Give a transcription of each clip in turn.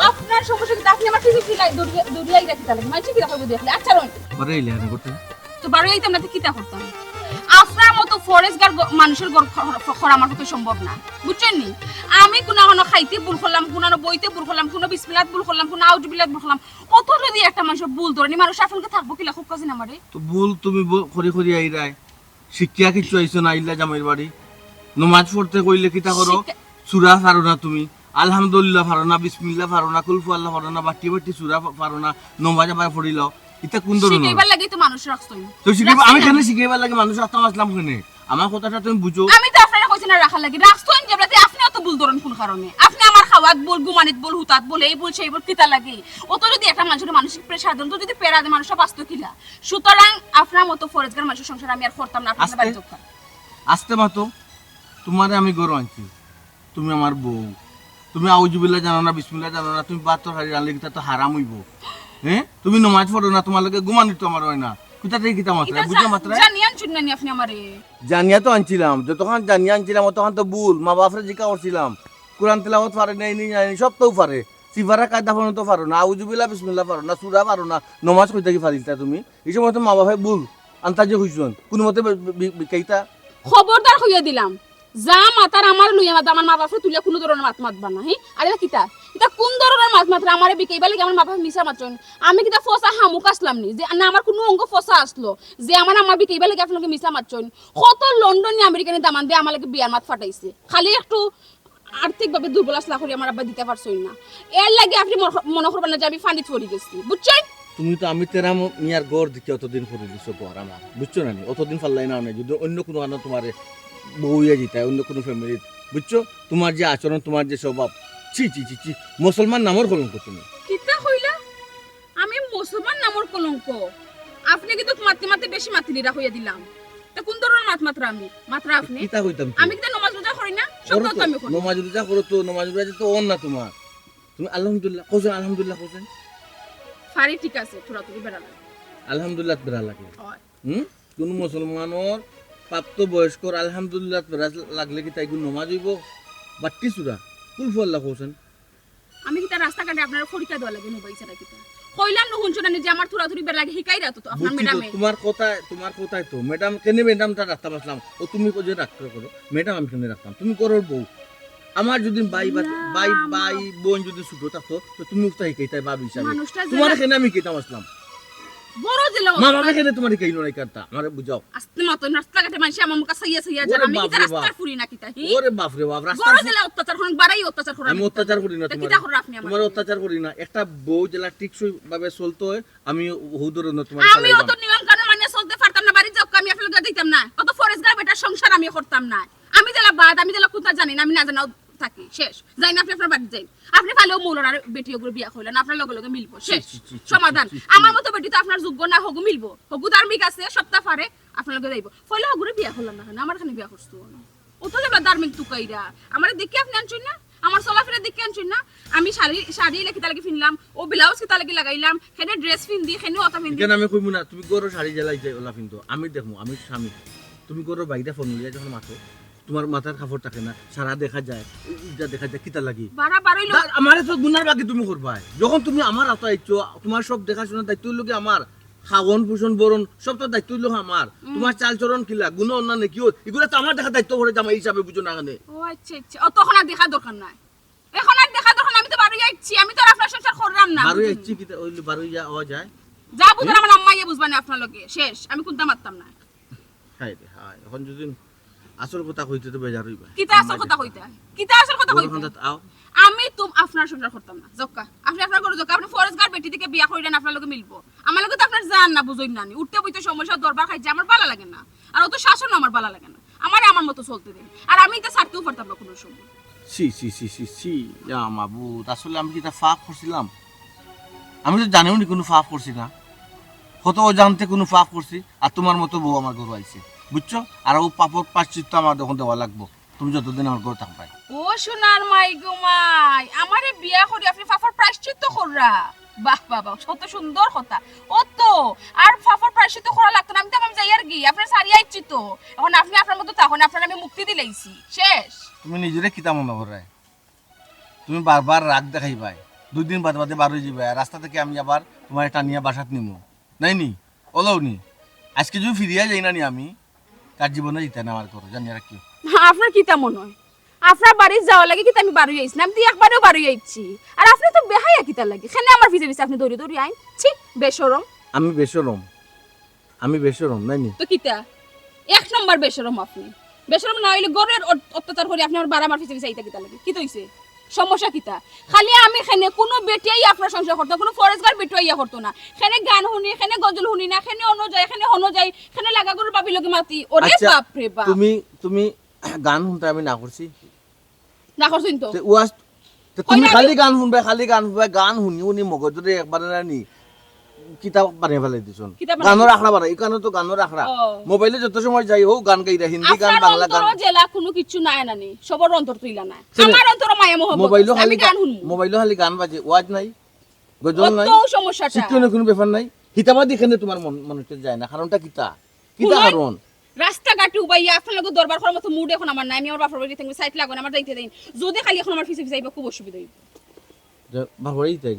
আপনার সমস্যা কি আপনি আমার কিছু দড়িয়াই রাখি তাহলে মাইছে কি রাখবো দেখলে আচ্ছা রন পরে এলে না করতে তো বারো এইতাম না তো কিতা করতাম আপনার মতো ফরেস্ট গার্ড মানুষের খরা আমার পক্ষে সম্ভব না বুঝছেন নি আমি কোনো খাইতে ভুল করলাম কোনো বইতে ভুল করলাম কোনো বিসমিল্লাহ ভুল করলাম কোনো আউযুবিল্লাহ ভুল করলাম অত যদি একটা মানুষ ভুল ধরেনি মানুষ আপনাকে থাকবো কিলা খুব কাছে না আমারে তো ভুল তুমি খরি খরি আইরাই শিক্ষা কিছু আইছো না আইলা জামাইর বাড়ি নামাজ পড়তে কইলে কিতা করো সূরা পারো না তুমি আলহামদুলিল্লাহ পারো না বিসমিল্লাহ পারো না কুল আল্লাহ পারো না বাটি বাটি সূরা পারো না নামাজ আবার পড়িলাও এটা কোন ধরনের শিখাইবার লাগি তো মানুষ রাখছই তো শিখাইবা আমি কেন শিখাইবার লাগে মানুষ আত্মা আসলাম কেন আমার কথাটা তুমি বুঝো আমি তো আপনারা কইছি না রাখার লাগি রাখছই যেবলাতে আপনি অত ভুল ধরেন কোন কারণে আপনি আমার খাওয়াত বল গুমানিত বল হুতাত বল এই বল সেই বল কিতা লাগে অত যদি একটা মানুষের মানসিক প্রেসার দেন তো যদি পেরা দে মানুষ বাস্ত কিলা সুতরাং আপনার মতো ফরেজগার মানুষের সংসার আমি আর করতাম না আপনার বাড়ি যোগ আস্তে মাতো তোমারে আমি গরু আনছি তুমি আমার বউ তুমি আউযুবিল্লাহ জানো না বিসমিল্লাহ জানো না তুমি বাত তরকারি রান্না কিতা তো হারাম হইব হ্যাঁ তুমি নামাজ পড়ো না তোমার লগে ঘুমানি তো আমার হয় না কোথা থেকে কিতা মাত্রা বুঝা মাত্রা জানিয়ান চুননানি আপনি আমারে জানিয়া তো আনছিলাম যতক্ষণ জানিয়া আনছিলাম তখন তো ভুল মা বাপরে জিজ্ঞাসা করছিলাম কোরআন তেলাওয়াত পারে নাই নি জানি সব তো পারে সিফারা কায়দা ফোন তো পারো না আউযুবিল্লাহ বিসমিল্লাহ পারো না সূরা পারো না নামাজ কইতে কি পারিতা তুমি এই সময় তো মা বাপে ভুল আন্তাজে হইছন কোন মতে বিকাইতা খবরদার হইয়া দিলাম যা মাতার আমার লইয়া মাতা আমার মা বাপরে তুলিয়া কোনো ধরনের মাত মাতবা না হ্যাঁ আরে কিতা এটা কোন ধরনের মাত মাত্রা আমারে বিকাইবা লাগি আমার মা বাপ মিছা মাত্রন আমি কিতা ফসা হামুক আসলাম নি যে না আমার কোনো অঙ্গ ফসা আসলো যে আমার বিকাইবা লাগি আপনাকে মিছা মাত্রন কত লন্ডনে আমেরিকানে দামান দিয়ে আমার লাগে বিয়ার মাত ফাটাইছে খালি একটু আর্থিকভাবে দুর্বল আসলা করি আমার আব্বা দিতে পারছই না এর লাগি আপনি মনে করবেন না যে আমি ফান্ডিত পড়ে গেছি বুঝছেন তুমি তো আমি তেরা মিয়ার গড় দিকে অতদিন করে দিছো পর আমার বুঝছো না অতদিন ফাল্লাই না যদি অন্য কোনো কারণে তোমার বউয়া যেতে অন্য কোনো ফ্যামিলি বুঝছো তোমার যে আচরণ তোমার যে স্বভাব ছি ছি ছি ছি মুসলমান নামের কলঙ্ক তুমি কিতা কইলা আমি মুসলমান নামের কলঙ্ক আপনি কিন্তু মারতে মারতে বেশি মাতিলিরা হইয়া দিলাম তা কোন ধরনের মাত্রা আমি মাত্রা আপনি কিতা কইতাম আমি কি নামাজ রোজা করি না সব তো আমি করি নামাজ রোজা করো তো নামাজ রোজা তো অন না তোমার তুমি আলহামদুলিল্লাহ কোসেন আলহামদুলিল্লাহ কোসেন ফারি ঠিক আছে থোড়া তুমি বেড়া লাগে আলহামদুলিল্লাহ বেড়া লাগে কোন মুসলমানের প্রাপ্ত বয়স্কর আলহামদুলিল্লাহ বেড়া লাগলে কি তাই কোন নামাজ হইব বাট্টি সূরা কুল আল্লাহ কোসেন আমি কি তার রাস্তাঘাটে আপনার পরীক্ষা দেওয়া লাগে মোবাইল ছাড়া কিতা কইলাম না হুনছো না যে আমার থোড়া থুড়ি বেড়া লাগে হিকাই রাতো তো আপনার ম্যাডামে তোমার কথাই তো ম্যাডাম কেনে ম্যাডামটা রাখতে পারলাম ও তুমি যে রাখতে করো ম্যাডাম আমি কেনে রাখতাম তুমি করো বউ আমার যদি বাই বোন যদি ছোট থাকতো তো তুমি উস্তা হিকাইতাই বাবি হিসাবে তোমার কেনে আমি কেতাম আসলাম বড় দিলাম মা বাবা কেনে তোমার হিকাই নাই করতা আমারে বুঝাও আস্তে মত রাস্তাঘাটে মানুষ আমার মুখ সাইয়া যারা আমি কি রাস্তা ফুরি না কিতা ওরে বাপ রে বাপ রাস্তা বড় দিলা অত্যাচার কোন বাড়াই অত্যাচার করা আমি অত্যাচার করি না কিতা করো আপনি আমার তোমার অত্যাচার করি না একটা বউ জেলা টিকসই ভাবে চলতে হয় আমি হুদুর না তোমার আমি অত নিয়ম কানুন মানিয়ে চলতে পারতাম না বাড়ি যাও আমি আপনাকে দিতাম না অত ফরেস্টগার বেটার সংসার আমি করতাম না আমি জেলা বাদ আমি জেলা কোথা জানি না আমি না জানাও থাকি শেষ যাই না আপনি আপনার বাড়ি যাই আপনি পালেও মৌলার আর বেটি ওগুলো বিয়া করলেন আপনার লগে লগে মিলবো শেষ সমাধান আমার মতো বেটি তো আপনার যোগ্য না হগু মিলবো হগু ধার্মিক আছে সপ্তাহ পারে আপনার লগে যাইব ফলে হগুরে বিয়া করলাম না আমার এখানে বিয়া করছো ও তো যাবা ধার্মিক তুকাইরা আমার দেখি আপনি আনছেন না আমার চলাফেরা দেখে আনছেন না আমি শাড়ি লেখি তালাকি ফিনলাম ও ব্লাউজ কি তালাকি লাগাইলাম হেনে ড্রেস ফিন দি হেনে অতা ফিন দি কেন আমি কইব না তুমি গরো শাড়ি জ্বালাই যাই ওলা ফিনতো আমি দেখমু আমি স্বামী তুমি গরো বাইরে ফোন লিয়া যখন মাথো তোমার মাথার কাপড় থাকে না সারা দেখা যায় যা দেখা যায় কিতা লাগি বাড়াবাড়ি লোক আমারে তো গুনার বাকি তুমি করবা যখন তুমি আমার হাতে আইছো তোমার সব দেখাশোনার দায়িত্ব লগে আমার খাওয়ন পোষণ বরণ সব তো দায়িত্ব লগে আমার তোমার চালচরণ কিলা গুণ অন্যান্য কি এগুলা তো আমার দেখা দায়িত্ব করে জামাই হিসাবে বুঝো না কেন ও আচ্ছা আচ্ছা ও তখন আর দেখা দরকার নাই এখন আর দেখা দরকার আমি তো বাড়ি যাচ্ছি আমি তো আপনার সংসার করলাম না বাড়ি যাচ্ছি কি ওই বাড়ি যাওয়া যায় যা বুঝার আমার আম্মাইয়ে বুঝবানি আপনার লগে শেষ আমি কোনটা মারতাম না হাই রে হাই এখন যদি আসল কথা কইতে তো বেজার হইবা কিতা আসল কথা কইতা আমি আপনার সংসার করতাম না জক্কা আপনি আপনার করে জক্কা আপনি ফরেস্ট গার্ড বেটি থেকে বিয়া কইলেন আপনার লগে মিলবো আমার লগে তো আপনার জান না বুঝইন না উঠতে বইতে সমস্যা দরবার খাইছে আমার ভালো লাগে না আর অত শাসন আমার ভালো লাগে না আমার মতো চলতে দেন আর আমি এটা ছাড়তেও পারতাম না কোনো সময় সি সি সি সি সি ইয়া মাবুদ আসলে আমি কি তা ফাক করছিলাম আমি তো জানিও নি কোনো ফাক করছি না কত জানতে কোনো ফাক করছি আর তোমার মতো বউ আমার ঘর আইছে বুঝছো আর ও পাপক পাশ্চিত্য আমার তখন দেওয়া লাগবো তুমি যতদিন আমার ঘর থাকবাই ও সোনার মাই গো মাই আমারে বিয়া করি আপনি পাপর প্রায়শ্চিত্ত কররা বাহ বাবা কত সুন্দর কথা ও তো আর ফাফর প্রায়শ্চিত করা লাগতো না আমি তো আমি যাই আর কি আপনার সারিয়া ইচ্ছি তো এখন আপনি আপনার মতো তখন আপনার আমি মুক্তি দিলেইছি শেষ তুমি নিজেরে কিতা মনে করে তুমি বারবার রাগ দেখাইবাই 2 দিন বাদে বাদে বার হয়ে যাবে রাস্তা থেকে আমি আবার তোমার টানিয়া বাসাত নিমু নাই নি ওলাও নি আজকে যদি ফিরিয়া যাই না নি আমি কার জীবনে জিতে না আমার করো জানি রাখি আপনার কিতা মনে হয় আপনার বাড়ি যাওয়া লাগে কিতা আমি বাড়ি আইছি না আমি একবারও বাড়ি আইছি আর আপনি তো বেহাইয়া কিতা লাগে এখানে আমার ভিজে ভিজে আপনি দৌড়ি দৌড়ি আইন ছি বেশরম আমি বেশরম নাই নি তো কিতা এক নম্বর বেশরম আপনি বেশরম না হইলে গরের অত্যাচার করে আপনি আমার বাড়া আমার ভিজে ভিজে আইতা কিতা লাগে কি হইছে সমস্যা কিতা খালি আমি এখানে কোনো বেটিয়াই আপনার সংসার করতো কোনো ফরেস্টগার বেটিয়াইয়া করতো না এখানে গান শুনি এখানে গজল শুনি না এখানে অন্য যায় এখানে হনো যায় এখানে লাগা গরুর বাবি লগে মাতি ওরে বাপ রে বাপ তুমি গান শুনতে আমি না করছি না করছিন তো ওয়াজ তুমি খালি গান শুনবে গান শুনি মগজরে একবার না নি কিতাব বানিয়ে ফেলাই দিছুন গানের আখড়া বানাই এখানে তো গানের আখড়া মোবাইলে যত সময় যাই হোক গান গাইরা হিন্দি গান বাংলা গান আপনার জেলা কোনো কিছু নাই নানি সবার অন্তর তুইলা না আমার অন্তর মায়া মোহব্বত মোবাইলে খালি গান বাজে ওয়াজ নাই গজল নাই তো সমস্যাটা চিত্তনে কোনো ব্যাপার নাই হিতাবাদ এখানে তোমার মনতে যায় না কারণটা কিতা কারণ রাস্তাঘাটে উবাইয়া আপনার লগে দরবার করার মতো মুড এখন আমার নাই আমি আমার বাপের বাড়ি থেকে সাইড লাগো না আমার যাইতে দেন যদি খালি এখন আমার ফিসে যাইবা খুব অসুবিধা হইব বাপের বাড়ি যাই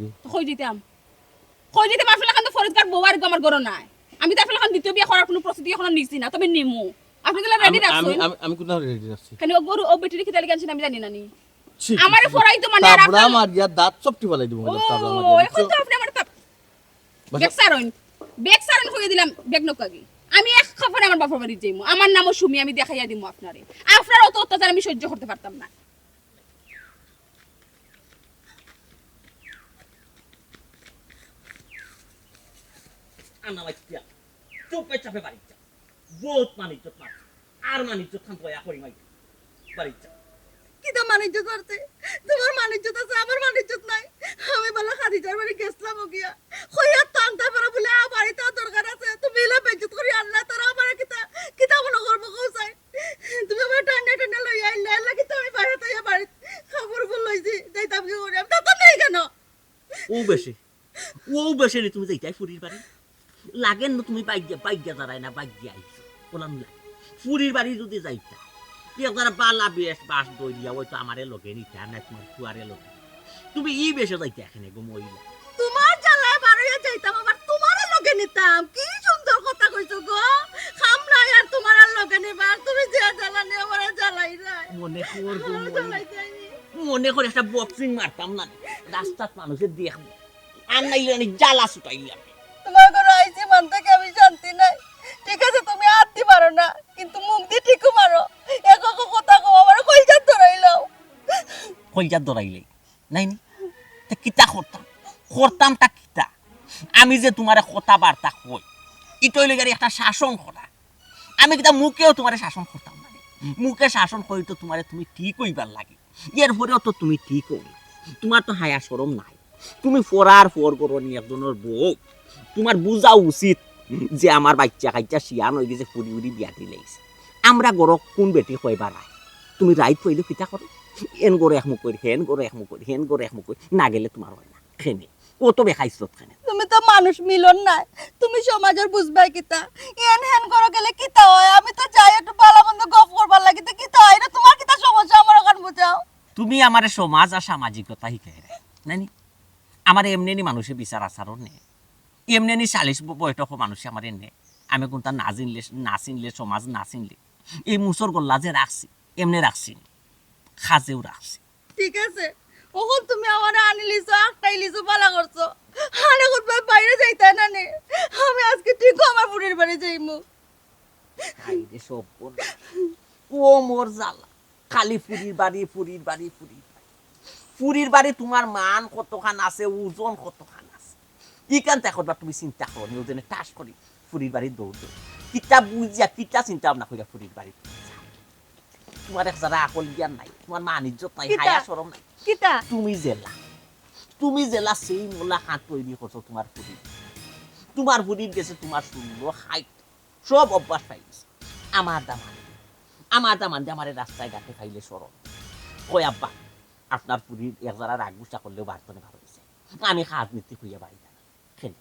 কই দিতাম আপনার এখন তো ফরিদগার বোয়ার আমার গরো নাই আমি তো আপনার এখন দ্বিতীয় বিয়ে করার কোনো প্রস্তুতি এখন নিছি না তবে নিমু আপনি গেলে রেডি রাখছেন আমি কোন রেডি রাখছি খালি ও গরু ও বেটির কি তালি গানছেন আমি জানি না নি আমারে ফরাই তো মানে আর তাবড়া মারিয়া দাঁত চপটি ফলাই দিব তাবড়া ও এখন তো আপনি আমার বেকসারন হয়ে দিলাম বেগনকাগি আমি এক খবরে আমার বাপের বাড়ি যাইমু আমার নামও সুমি আমি দেখাইয়া দিমু আপনারে আপনার অত অত্যাচার আমি সহ্য করতে পারতাম না আনা বাচ্চা চোপে চাপে বাড়িচ্ছা বহুত মানিজ্য মার আর মানিজ্য খান তো করি মাই বাড়িচ্ছা কিটা মানিজ্য করতে তোমার মানিজ্য আছে আমার মানিজ্য নাই আমি বলা খাদিজার বাড়ি গেছলাম গিয়া কইয়া টানতে পারা বলে আ বাড়িতে দরকার আছে তুমি এলা বেজ্জত করি আল্লাহ তারা আমার কিটা কিটা মনে করব কইছাই তুমি আমার টান্না লই আইলা আল্লাহ কিটা আমি বাইরে তাইয়া বাড়ি খবর বল লইছি যাইতাম কি করে আমি তো নাই কেন ও বেশি রে তুমি যাইতাই ফুরির বাড়ি লাগেন না তুমি বাইগা দাঁড়াই না বাইগা আইছো বললাম না ফুরির বাড়ি যদি যাইতা যারা বালা বেশ বাস দই দিয়া ওই তো আমারে লগে নিতে আর না তোমার ফুয়ারে লগে তুমি ই বেশে যাইতে এখানে গো মহিলা তোমার জ্বালায় বাড়িয়ে যাইতাম আবার তোমার লগে নিতাম কি সুন্দর কথা কইছো গো খামলাই আর তোমার লগে নিবা তুমি যে জ্বালানি আমার জ্বালাই রাই মনে করে একটা বক্সিং মারতাম না রাস্তাত মানুষের দেখবো আর নাইলে জ্বালা ছুটাইলাম তোমার ঘরে আইছি মান থেকে আমি শান্তি নাই ঠিক আছে তুমি হাত দি পারো না কিন্তু মুখ দিয়ে ঠিকও মারো এক কথা কও আমার কইজাত ধরাইলাও কইজাত ধরাইলে নাই নি তা কিতা করতাম তা কিতা আমি যে তোমার কথা বার্তা কই ইতই লগে একটা শাসন করা আমি কিতা মুখেও তোমার শাসন করতাম না মুখে শাসন করি তো তোমারে তুমি ঠিক কইবার লাগে এর পরেও তো তুমি ঠিক হই তোমার তো হায়া শরম নাই তুমি ফরার ফর করনি একজনের বউ তোমার বুঝা উচিত যে আমার বাচ্চা কাচ্চা শিয়ান হয়ে গেছে ফুরি উড়ি বিয়া দিলেইছে আমরা গরক কোন বেটি কইবা নাই তুমি রাইত কইলে কিতা করো এন গরে একমুখ করি হেন গরে একমুখ করি হেন গরে একমুখ করি না গেলে তোমার হয় না খেনে ও তো বেখাইছত খেনে তুমি তো মানুষ মিলন নাই তুমি সমাজের বুঝবাই কিতা এন হেন করো গেলে কিতা হয় আমি তো যাই একটু ভালো মন্দ গপ করবার লাগি তো কিতা হয় না তোমার কিতা সমস্যা আমার ওখান বুঝাও তুমি আমারে সমাজ আর সামাজিকতা শিখাই রে নানি আমার এমনি মানুষের বিচার আচরণ নেই এমনি 40 বয়সক মানুষে আমার এনে আমি কোনটা না চিনলে সমাজ না চিনলে এই মুসর গল্লা যে রাখছি এমনি রাখছি খাজেও রাখছি ঠিক আছে ওখন তুমি আমার আনি লিছো একটাই লিছো ভালো করছো আরে কোথাও বাইরে যাইতে না নে আমি আজকে ঠিক আমার বুড়ির বাড়ি যাইমু আইরে সব ও মোর জ্বালা খালি ফুরির বাড়ি তোমার মান কতখান আছে ওজন কতখান আছে ইকান দেখবা তুমি চিন্তা করো নিউজনে টাস করি ফুরির বাড়ি দৌড় কিতা বুঝিয়া কিতা চিন্তা ভাবনা কইরা ফুরির বাড়ি তোমার এক যারা আকল জ্ঞান নাই তোমার মান ইজ্জত নাই হায়া শরম নাই কিতা তুমি জেলা সেই মোলা হাত তৈরি করছো তোমার ফুরির গেছে তোমার সুন্দর হাইট সব অভ্যাস পাইছে আমার দামান যে আমার রাস্তায় ঘাটে খাইলে সরল কই আব্বা আপনার পুরীর এক যারা রাগ গুসা করলেও বাড়তনে ভালো হয়েছে আমি রাজনীতি হইয়া বাড়ি যাই খেলে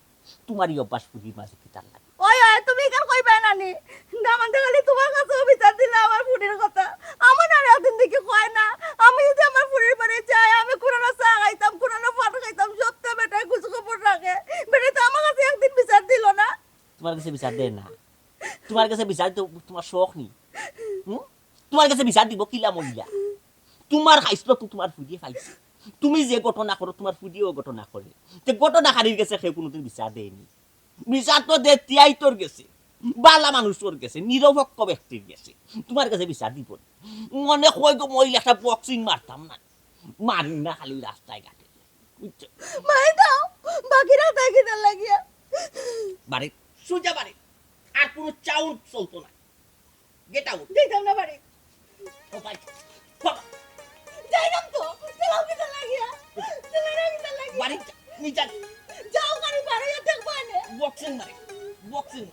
তোমারই অভ্যাস পুরীর মাঝে কিতার লাগে ওই তুমি কেন কইবা নানি দামানতে খালি তোমার কাছে বিচার দিলে আমার ফুরির কথা আমার আর একদিন দেখি কয় না আমি যদি আমার ফুরির বাড়ি যাই আমি কোরআন চা খাইতাম কোরআন পাঠ খাইতাম সপ্তাহে বেটায় কুচ খবর রাখে বেটা তো আমার কাছে একদিন বিচার দিল না তোমার কাছে বিচার দেয় না তোমার কাছে বিচার তো তোমার শখ নি তোমার কাছে বিচার দিব কিলা মহিলা তোমার হাইস্প তো তোমার ফুদিয়ে পাইছে তুমি যে ঘটনা করো তোমার ফুদিয়েও ঘটনা করে যে ঘটনাকারীর কাছে সে কোনোদিন বিচার দেয়নি বিচার তো দে তিয়াই তোর গেছে বালা মানুষ তোর গেছে নিরপেক্ষ ব্যক্তির গেছে তোমার কাছে বিচার দিব মনে হয় গো মহিলা একটা বক্সিং মারতাম না মারি না খালি রাস্তায় ঘাটে বুঝছো মাই দাও বাকিরা দেখি না লাগিয়া বাড়ি সোজা বাড়ি আর কোনো চাউল চলতো না গেট আউট দিতাম না বাড়ি ও ভাই যাইলাম তো চলাও কি লাগিয়া চলাও কি লাগিয়া বাড়ি নিচা যাও গাড়ি বাড়িয়া দেখবা না বক্সিং মারে বক্সিং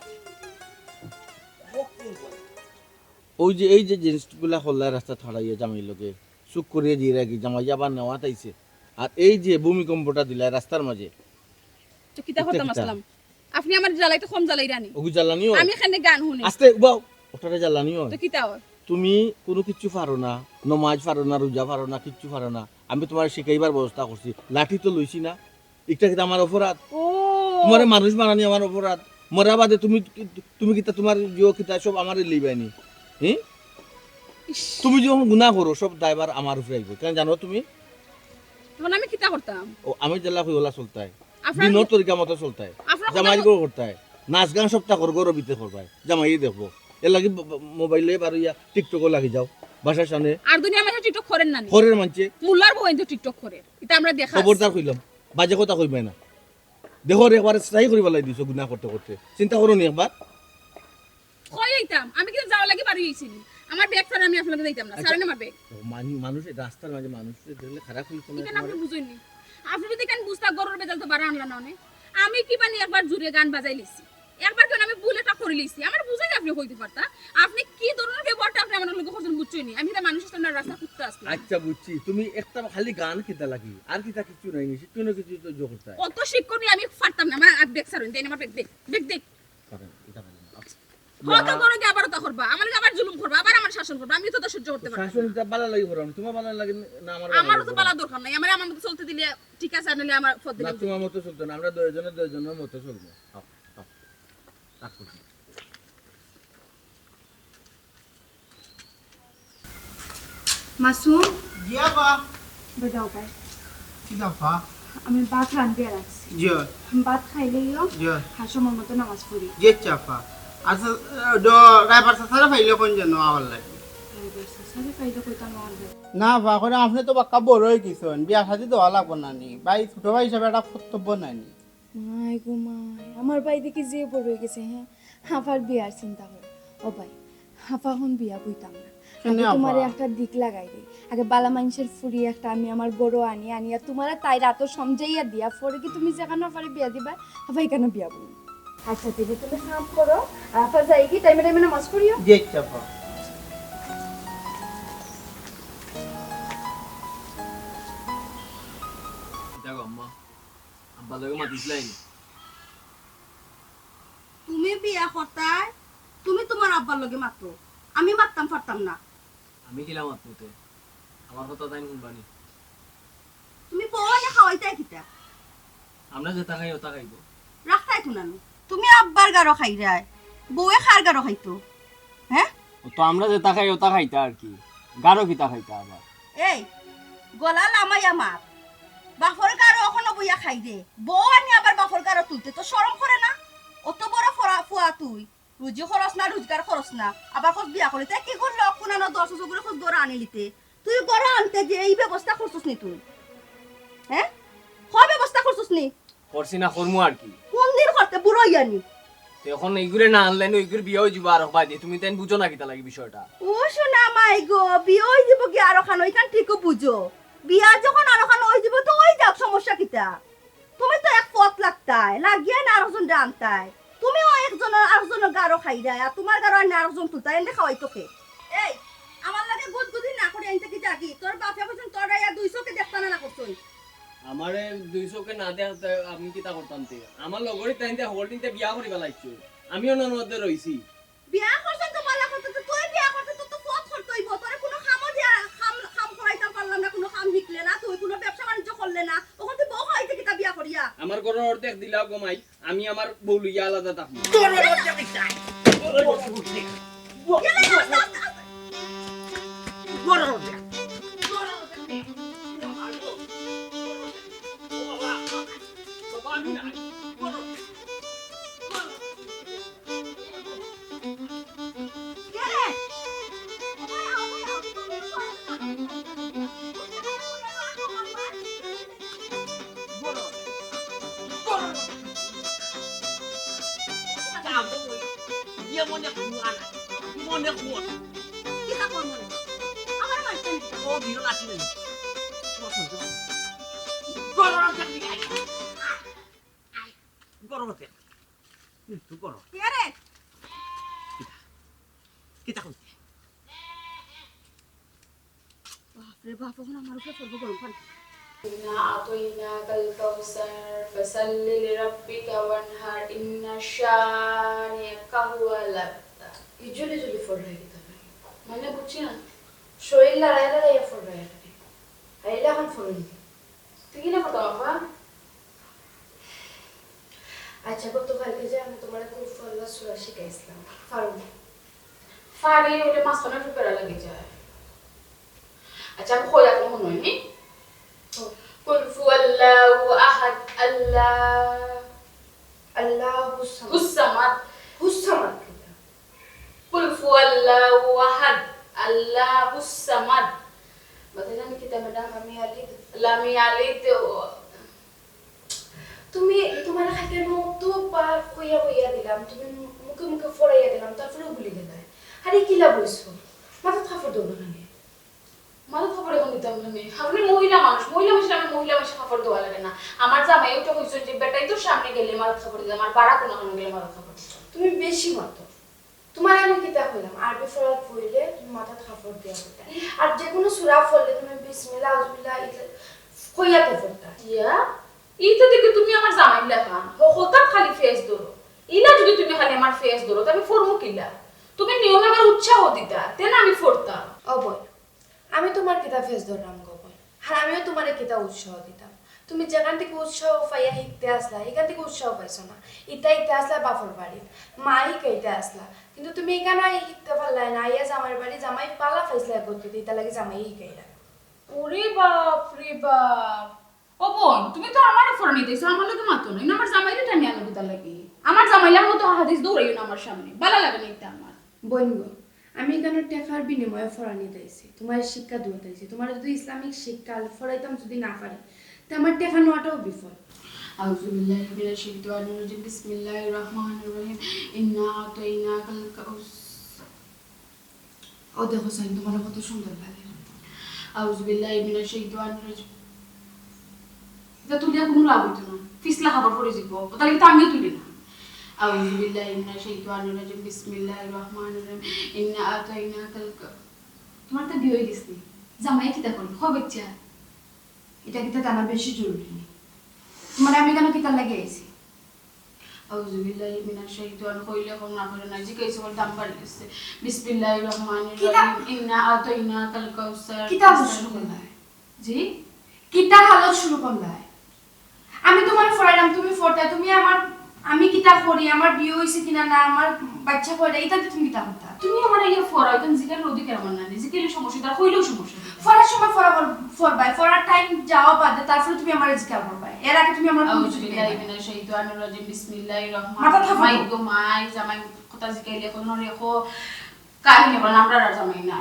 ওই যে এই যে জিনিসগুলা হল্লায় রাস্তা ছাড়াইয়া জামাই লোকে চুপ করিয়ে দিয়ে রাখি জামাই আবার নেওয়া তাইছে আর এই যে ভূমিকম্পটা দিলা রাস্তার মাঝে তো কিতা করতাম আসলাম আপনি আমার জ্বালাই তো কম জ্বালাই রানি ওগু জ্বালানিও আমি এখানে গান শুনি আস্তে বাও ওটারে জ্বালানিও তো কিতা হয় তুমি কোনো কিচ্ছু পারো না নমাজ পারো না রোজা পারো না কিচ্ছু পারো না আমি তোমার শিখাইবার ব্যবস্থা করছি লাঠি তো লইছি না এটা কিন্তু আমার অপরাধ ও তোমার মানুষ বানানি আমার অপরাধ মরা বাদে তুমি তুমি কিতা তোমার জিও কিতা সব আমারই লইবানি হ্যাঁ তুমি যখন গুনাহ করো সব দায়ভার আমার উপরে আইব কেন জানো তুমি তখন আমি কিতা করতাম ও আমি জেলা হইলা চলতা है আপনার দিনের তরিকা মতো চলতা है আপনার জামাই গো করতা है নাচ গান সব তা কর গরো বিতে করবাই জামাই দেখবো এর লাগি মোবাইলে বারইয়া টিকটক লাগি যাও বাসার সামনে আর দুনিয়া মাঝে টিকটক করেন না ঘরের মানছে মুল্লার বউ তো টিকটক করে এটা আমরা দেখা খবরদার কইলাম বাজে কথা কইবে না দেখো একবার ট্রাই করি বলাই দিছো গুনাহ করতে করতে চিন্তা করো নি একবার কই আইতাম আমি কিন্তু যাওয়া লাগি বাড়ি হইছি আমার ব্যাগ ছাড়া আমি আপনাকে যাইতাম না ছাড়েন আমার ব্যাগ মানুষ রাস্তার মাঝে মানুষ দেখলে খারাপ হইতো না কেন আপনি বুঝেননি আপনি যদি কেন বুঝতা গরুর বেজাল তো বাড়া আনলা না অনেক আমি কি বানি একবার জুড়ে গান বাজাই লিছি একবার কেন আমি বুলেটা করে লিছি আমার বুঝাই আপনি কইতে পারতা আপনি কি ধরনের ব্যবহারটা আপনি আমার লোক করছেন বুঝছনি আমি তো মানুষের সামনে রাস্তা কুত্তা আসছি আচ্ছা বুঝছি তুমি একটা খালি গান কিতা লাগি আর কিতা কিছু নাই কিছু না কিছু তো যোগ করতে অত শিক্ষণ আমি পারতাম না আমার আর ব্যাগ ছাড়ুন দেন আমার ব্যাগ দেখ ব্যাগ দেখ পারেন এটা পারেন কত বড় কি আবার তা করবা আমার আবার জুলুম করবা আবার আমার শাসন করবা আমি তো সহ্য করতে পারবো শাসনটা ভালো লাগি করো তোমার ভালো লাগে না আমারও তো পালা দরকার নাই আমার মতো চলতে দিলে ঠিক আছে নালে আমার ফদ না দিলে তোমার মতো চলতো না আমরা দুইজনের মতো চলবো রাখো মাসুম জিয়া বা বেটাও ভাই কি দফা আমি ভাত রাঁধতে রাখছি জিয়া ভাত খাইলেইও জিয়া হাসমর মতো নামাজ পড়ি যে চাফা আচ্ছা ডো রাইবার সারা ফাইলে কোন যেন আওয়াল লাগে সারে পাইলে কইতাম আমার ভাই না বা করে আপনি তো বাক্কা বড় হয়ে গেছেন বিয়া শাদি দেওয়া লাগবো না নি ভাই ছোট ভাই হিসাবে একটা কর্তব্য নাই নি মাই গো মাই আমার ভাই দেখি যে বড় হয়ে গেছে হ্যাঁ হাফার বিয়ার চিন্তা করে ও ভাই হাফা হন বিয়া বইতাম না কেনে আগে আপা? তোমারে একটা দিক লাগাই দে আগে বালা মানুষের ফুরি একটা আমি আমার বড় আনিয়া তোমারে তাই রাত সমঝাইয়া দিয়া পরে কি তুমি যেখানে পারে বিয়া দিবা হাফা এখানে বিয়া বই আচ্ছা দিদি তুমি কাম করো হাফা যাই কি টাইমে টাইমে নামাজ পড়িও যে চাফা দেখো আম্মা আব্বা লগে মাতিছিলাই তুমি বিয়া করতাই তুমি তোমার আব্বার লগে মাত্র আমি মারতাম পারতাম না আমি কিলাম আত্মতে আমার কথা তাই শুনবানি তুমি বউনে খাওয়াইতাই কিতা আমরা যেটা খাই ওটা খাইব রাখতাই তো নানু তুমি আব্বার গারো খাইরাই বউয়ে খার গারো খাইতো হ্যাঁ তো আমরা যেটা খাই ওটা খাইতা আর কি গাঢ় কিতা খাইতা আবার এই গলা লামাই আমার বাফর গারো এখনো বইয়া খাই দে বউ আনি আবার বাফর গারো তুলতে তো শরম করে না অত বড় ফুয়া তুই রুজি খরচ না রোজগার খরচ না আবার খোঁজ বিয়া করিতে কি করলো কোনানো 10 করে খোঁজ গড় আনি লিতে তুই গড় আনতে যে এই ব্যবস্থা করছিস নি তুই হ্যাঁ হয় ব্যবস্থা করছিস নি করছি না করমু আর কি কোন দিন করতে বুড়ো ইয়ানি তো এখন এইগুলো না আনলেন ওইগুলো বিয়ে হয়ে যাবো আর বাদে তুমি তাই বুঝো না কিতা লাগে বিষয়টা ও শোনা মাই গো বিয়ে হয়ে যাব কি আরো খান ওইখান ঠিকও বুঝো বিয়া যখন আরো খান হয়ে যাব তো ওই যাক সমস্যা কিতা তুমি তো এক পথ লাগতাই লাগিয়ে না আরেকজন আনতাই তুমিও একজন আরেকজনের গারো খাই দেয় আর তোমার গারো আর আরেকজন তুলতাই এনে খাওয়াই তোকে এই আমার লাগে গুদগুদি না করে আনতে কি জাগি তোর বাপে বলছেন তোর আর 200 কে দেখতা না করছই আমারে 200 কে না দেয়া আমি কিতা করতাম তে আমার লগরে তাইতে হোল্ডিংতে বিয়া করিবা লাগছো আমিও ননদে রইছি বিয়া করছ তো বালা করতে তো তুই বিয়া করতে তো ফট করতেই তোরে কোনো কামও দিয়া কাম করাইতে পারলাম না কোনো কাম শিখলে না তুই কোনো ব্যবসা বাণিজ্য করলে না ওখান থেকে বউ হইতে কিতা বিয়া করিয়া আমার ঘরের অর্ধেক দিলাও গমাই আমি আমার বউ লইয়া আলাদা থাকবো মনে খোঁজ কিতা করব আমার মারতে ও দিও লাঠি গরম থাকবি গরম থাক তুই গরম কে রে কিতা করছিস বাপ রে বাপ এখন আমার উপরে পড়বো গরম পানি إنا أعطيناك الكوثر فصل لربك وانحر إن شانئك هو الأبتر يجولي جولي فرّي كده মানে বুঝছি না শরীর লড়াইয়া ফররাই আইলা এখন ফরনি তুই কি না কথা বাবা আচ্ছা গতকালকে যে আমি তোমার কুরফু আল্লাহ সূরা শিখাইছিলাম ফারি ওটা মাঝখানে ফেরা লাগে যায় আচ্ছা আমি খোয়া কোনো মনে হয় قل هو الله أحد الله الصمد كده قل هو الله أحد الله الصمد مثلا كده مدام لم يلد তুমি তোমার হাতের মতো পার কইয়া দিলাম তুমি মুখে মুখে ফরাইয়া দিলাম তারপরে ভুলে গেলে আরে কি লাভ হইছো মাথা খাফর দেবো না মাথা খবর এখন দিতাম না আপনি মহিলা মানুষ আমি মহিলা মানুষ খবর দেওয়া লাগে না আমার জামাই ওটা হয়েছে যে বেটাই তো সামনে গেলে মাথা খবর দিতাম আর বাড়া কোনো গেলে মাথা খবর তুমি বেশি মতো তোমার আমি কিতাব হইলাম আরবি ফরাত পড়লে তুমি মাথা খবর দেওয়া হতো আর যে কোনো সূরা পড়লে তুমি বিসমিল্লাহ আউযুবিল্লাহ কইয়াতে পড়তা ইয়া এইটা দেখে তুমি আমার জামাই লেখা হঠাৎ খালি ফেস ধরো ইলা যদি তুমি খালি আমার ফেস ধরো তবে ফরমু কিলা তুমি নিয়মে আমার উৎসাহ দিতা তেন আমি ফরতাম অবয় আমি তোমার কিতাব ফেস ধরলাম গোপন আর আমিও তোমার কিতাব উৎসাহ দিতাম তুমি যেখান থেকে উৎসাহ পাইয়া শিখতে আসলা এখান থেকে উৎসাহ পাইছো না ইটা আসলা বাপর বাড়ি মা শিখাইতে আসলা কিন্তু তুমি এখানে শিখতে পারলাই না আইয়া জামাই বাড়ি জামাই পালা ফাইসলা করতে ইটা লাগে জামাই শিখাইলা ওরে বাপ রে বাপ ও বোন তুমি তো আমারও ফোরনি দিছো আমার লগে মাতো না আমার জামাইলে টানি আলো দিতা লাগি আমার জামাইলার মতো হাদিস দৌড়াইও না আমার সামনে ভালো লাগে না এটা আমার বোন গো আমি এখানে টাকার বিনিময়ে ফরানি দিয়েছি তোমার শিক্ষা দিয়ে দিয়েছি তোমার যদি ইসলামিক শিক্ষা ফরাইতাম যদি না পারি তা আমার টাকা নেওয়াটাও বিফল আউযু বিল্লাহি মিনাশ শাইতানির রাজিম বিসমিল্লাহির রহমানির রহিম ইন্না আতাইনাকাল কাউসার ও দেখো সাইন তোমার কত সুন্দর লাগে আউযু বিল্লাহি মিনাশ শাইতানির রাজিম এটা তুলিয়া কোনো লাভ হইতো না ফিসলা খাবার পড়ে যাব তাহলে তো আমিও তুলি না أعوذ بالله من الشيطان الرجيم بسم الله الرحمن الرحيم إنا أعطيناك তোমার তো বিয়ে হয়ে গেছে জামাই কিতা করবে হবে চা এটা কিতা জানা বেশি জরুরি তোমার আমি কেন কিতা লাগে আইছি أعوذ بالله من الشيطان কইলে কোন না করে না জি কইছে বল দাম বাড়ি গেছে বিসমিল্লাহির রহমানির রহিম ইন্না আতাইনাকাল কাউসার কিতা শুরু করলা জি কিতা হালত শুরু করলা আমি তোমার ফরাইলাম তুমি ফরতা তুমি আমার আমি কিতা করি আমার বিয়ে হইছে কিনা না আমার বাচ্চা পড়ে এটা তুমি কিতা করতা তুমি আমার ইয়া ফরাই তুমি জিকার অধিকার আমার না জিকার সমস্যা তার কইলেও সমস্যা ফরার সময় ফরবাই ফরার টাইম যাওয়া বাদে তারপরে তুমি আমার জিকার করবাই এর আগে তুমি আমার আউযু বিল্লাহি মিনাশ শাইতানির রাজিম বিসমিল্লাহির রহমানির রহিম গো মাই জামাই কথা জিকাইলে কোন রেখো কাহিনী বল আমরা আর জামাই না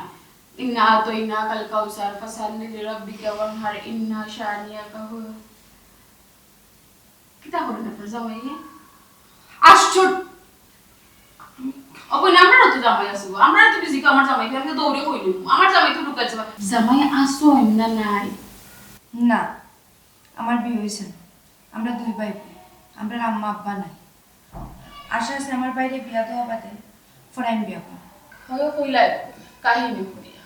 ইন্না আতাইনাকাল কাউসার ফাসাল্লি লিরাব্বিকা ওয়ানহার ইন্না শানিয়াকা হু কিতা করেন আপনার জামাই আশ্চর্য অবৈ আমরা তো জামাই আসবো আমরা তো বিজি আমার জামাই আমি দৌড়ে কইলু আমার জামাই তো ঢুকাছে জামাই আসো না নাই না আমার বিয়ে হইছে আমরা দুই ভাই আমরা আম্মা আব্বা নাই আশা আছে আমার বাইরে বিয়া দেওয়া বাদে ফরাইন বিয়া করব হয় কইলা কাহিনী করিয়া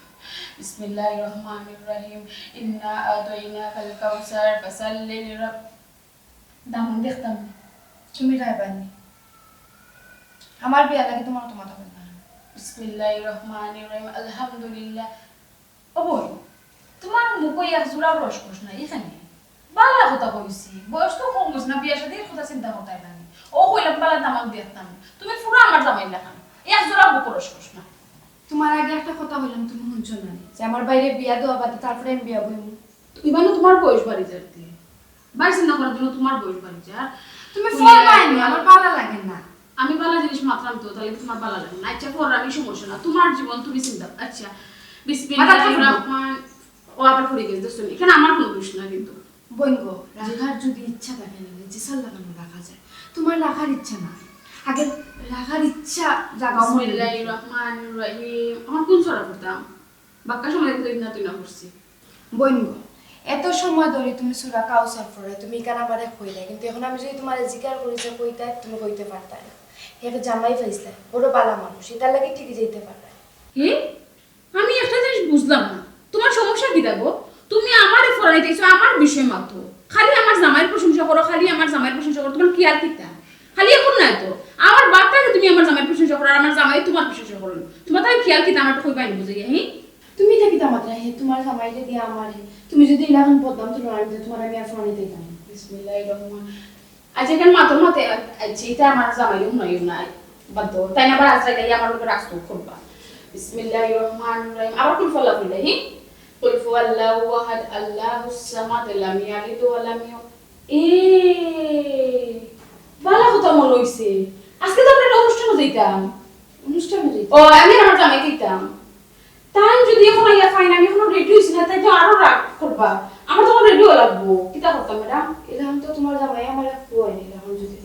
বিসমিল্লাহির রহমানির রহিম ইন্না আতাইনাকাল কাউসার ফাসাল্লি লিরাব দামন দেখতাম তুমি রাইবানি আমার বিয়া লাগে তোমার তো মাথা না বিসমিল্লাহির রহমানির রহিম আলহামদুলিল্লাহ ও বোন তোমার মুখে এক জোড়া রসকস নাই এখানে বালা কথা কইছি বয়স তো কম হইছে না বিয়া শাদীর কথা চিন্তা করতে নাই ও কইলাম বালা দামাক দিতাম তুমি পুরো আমার জামাই লাগান এক জোড়া মুখ রসকস না তোমার আগে একটা কথা বললাম তুমি শুনছো না যে আমার বাইরে বিয়া দেওয়া বাদে তারপরে আমি বিয়া বইমু ইবানো তোমার বয়স বাড়ি যাতে বাড়ি চিন্তা করার জন্য তোমার বয়স বাড়ি যা তুমি ফোন পাইনি আমার ভালো লাগে না আমি বালা জিনিস মাত্রাম তো তাহলে তোমার বালা লাগে না আচ্ছা পর আমি সমস্যা না তোমার জীবন তুমি চিন্তা আচ্ছা বিসমিল্লাহির রহমান ও আবার পড়ে গেছে শুনি এখানে আমার কোনো দোষ না কিন্তু বইনগো রাখার যদি ইচ্ছা থাকে না যে সাল লাগানো রাখা যায় তোমার রাখার ইচ্ছা না আগে রাখার ইচ্ছা জাগাও বিসমিল্লাহির রহমানির রহিম আমার কোন সরা করতাম বাক্কা সময় তো ইবনা তুই না করছি বইনগো এত সময় ধরে তুমি সূরা কাউসার পড়ে তুমি কেন আমারে কইলে কিন্তু এখন আমি যদি তোমারে জিজ্ঞাসা করি যে কইতা তুমি কইতে পারতা না এর জামাই ফাইসলা বড় বালা মানুষ এটা লাগি ঠিকই যেতে পারতা কি আমি একটা জিনিস বুঝলাম না তোমার সমস্যা কি দেখো তুমি আমারে ফরাইতেছো আমার বিষয় মাত্র খালি আমার জামাইয়ের প্রশংসা করো খালি আমার জামাইয়ের প্রশংসা করো তোমার কি আর কিতা খালি এখন না তো আমার বাপটাকে তুমি আমার জামাইয়ের প্রশংসা করো আর আমার জামাই তোমার প্রশংসা করো তোমার তাই খেয়াল কিতা আমার কই পাইনি বুঝে হ্যাঁ তুমি থাকি তামাত্রা হে তোমার জামাইলে দিয়া আমারে তুমি যদি ইলাখন বদনাম তো আমি তোমার আমি আর ফোনাইতে যাই বিসমিল্লাহির রহমান আচ্ছা কেন মাত্র মাতে আচ্ছা এটা আমার জামাইও নয় না বাদ তাই না আবার আজকে তাই আমার উপর রাখতো করবা বিসমিল্লাহির রহমানির রহিম আবার কোন ফলা কইলে হি কুল হুয়াল্লাহু আহাদ আল্লাহুস সামাদ লাম ইয়ালিদ ওয়া লাম ইউলাদ এ বালা কথা মনে হইছে আজকে তো আমরা অনুষ্ঠানে যাইতাম ও আমি আমার জামাই দিতাম তাই যদি এখন আইয়া ফাইন আমি এখন রেডি হইছি না তাই তো আরো রাগ করবা আমার তো রেডি হওয়া লাগবো কিতা করতাম ম্যাডাম ইলাখন তো তোমার জামাই আমারে কইনি ইলাখন যদি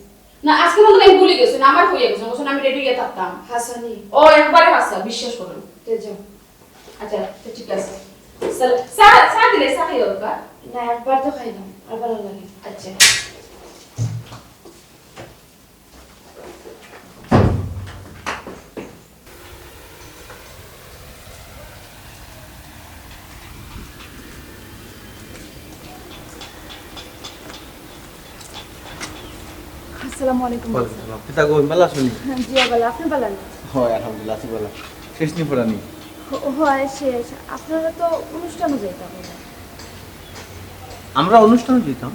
না আজকে মনে আমি ভুলে গেছি না আমার হইয়া গেছে বলছেন আমি রেডি হয়ে থাকতাম হাসানি ও একবারে হাসা বিশ্বাস করুন তে যাও আচ্ছা তো ঠিক আছে সা দিলে সা খাইও কা না একবার তো খাইলাম আর ভালো লাগে আচ্ছা আসসালামু আলাইকুম কিতা গো মেলা শুনি জি আবালা আপনি বলেন হয় আলহামদুলিল্লাহ আছি বলা শেষ নি পড়ানি হয় শেষ আপনারা তো অনুষ্ঠানে যাইতাম আমরা অনুষ্ঠানে যেতাম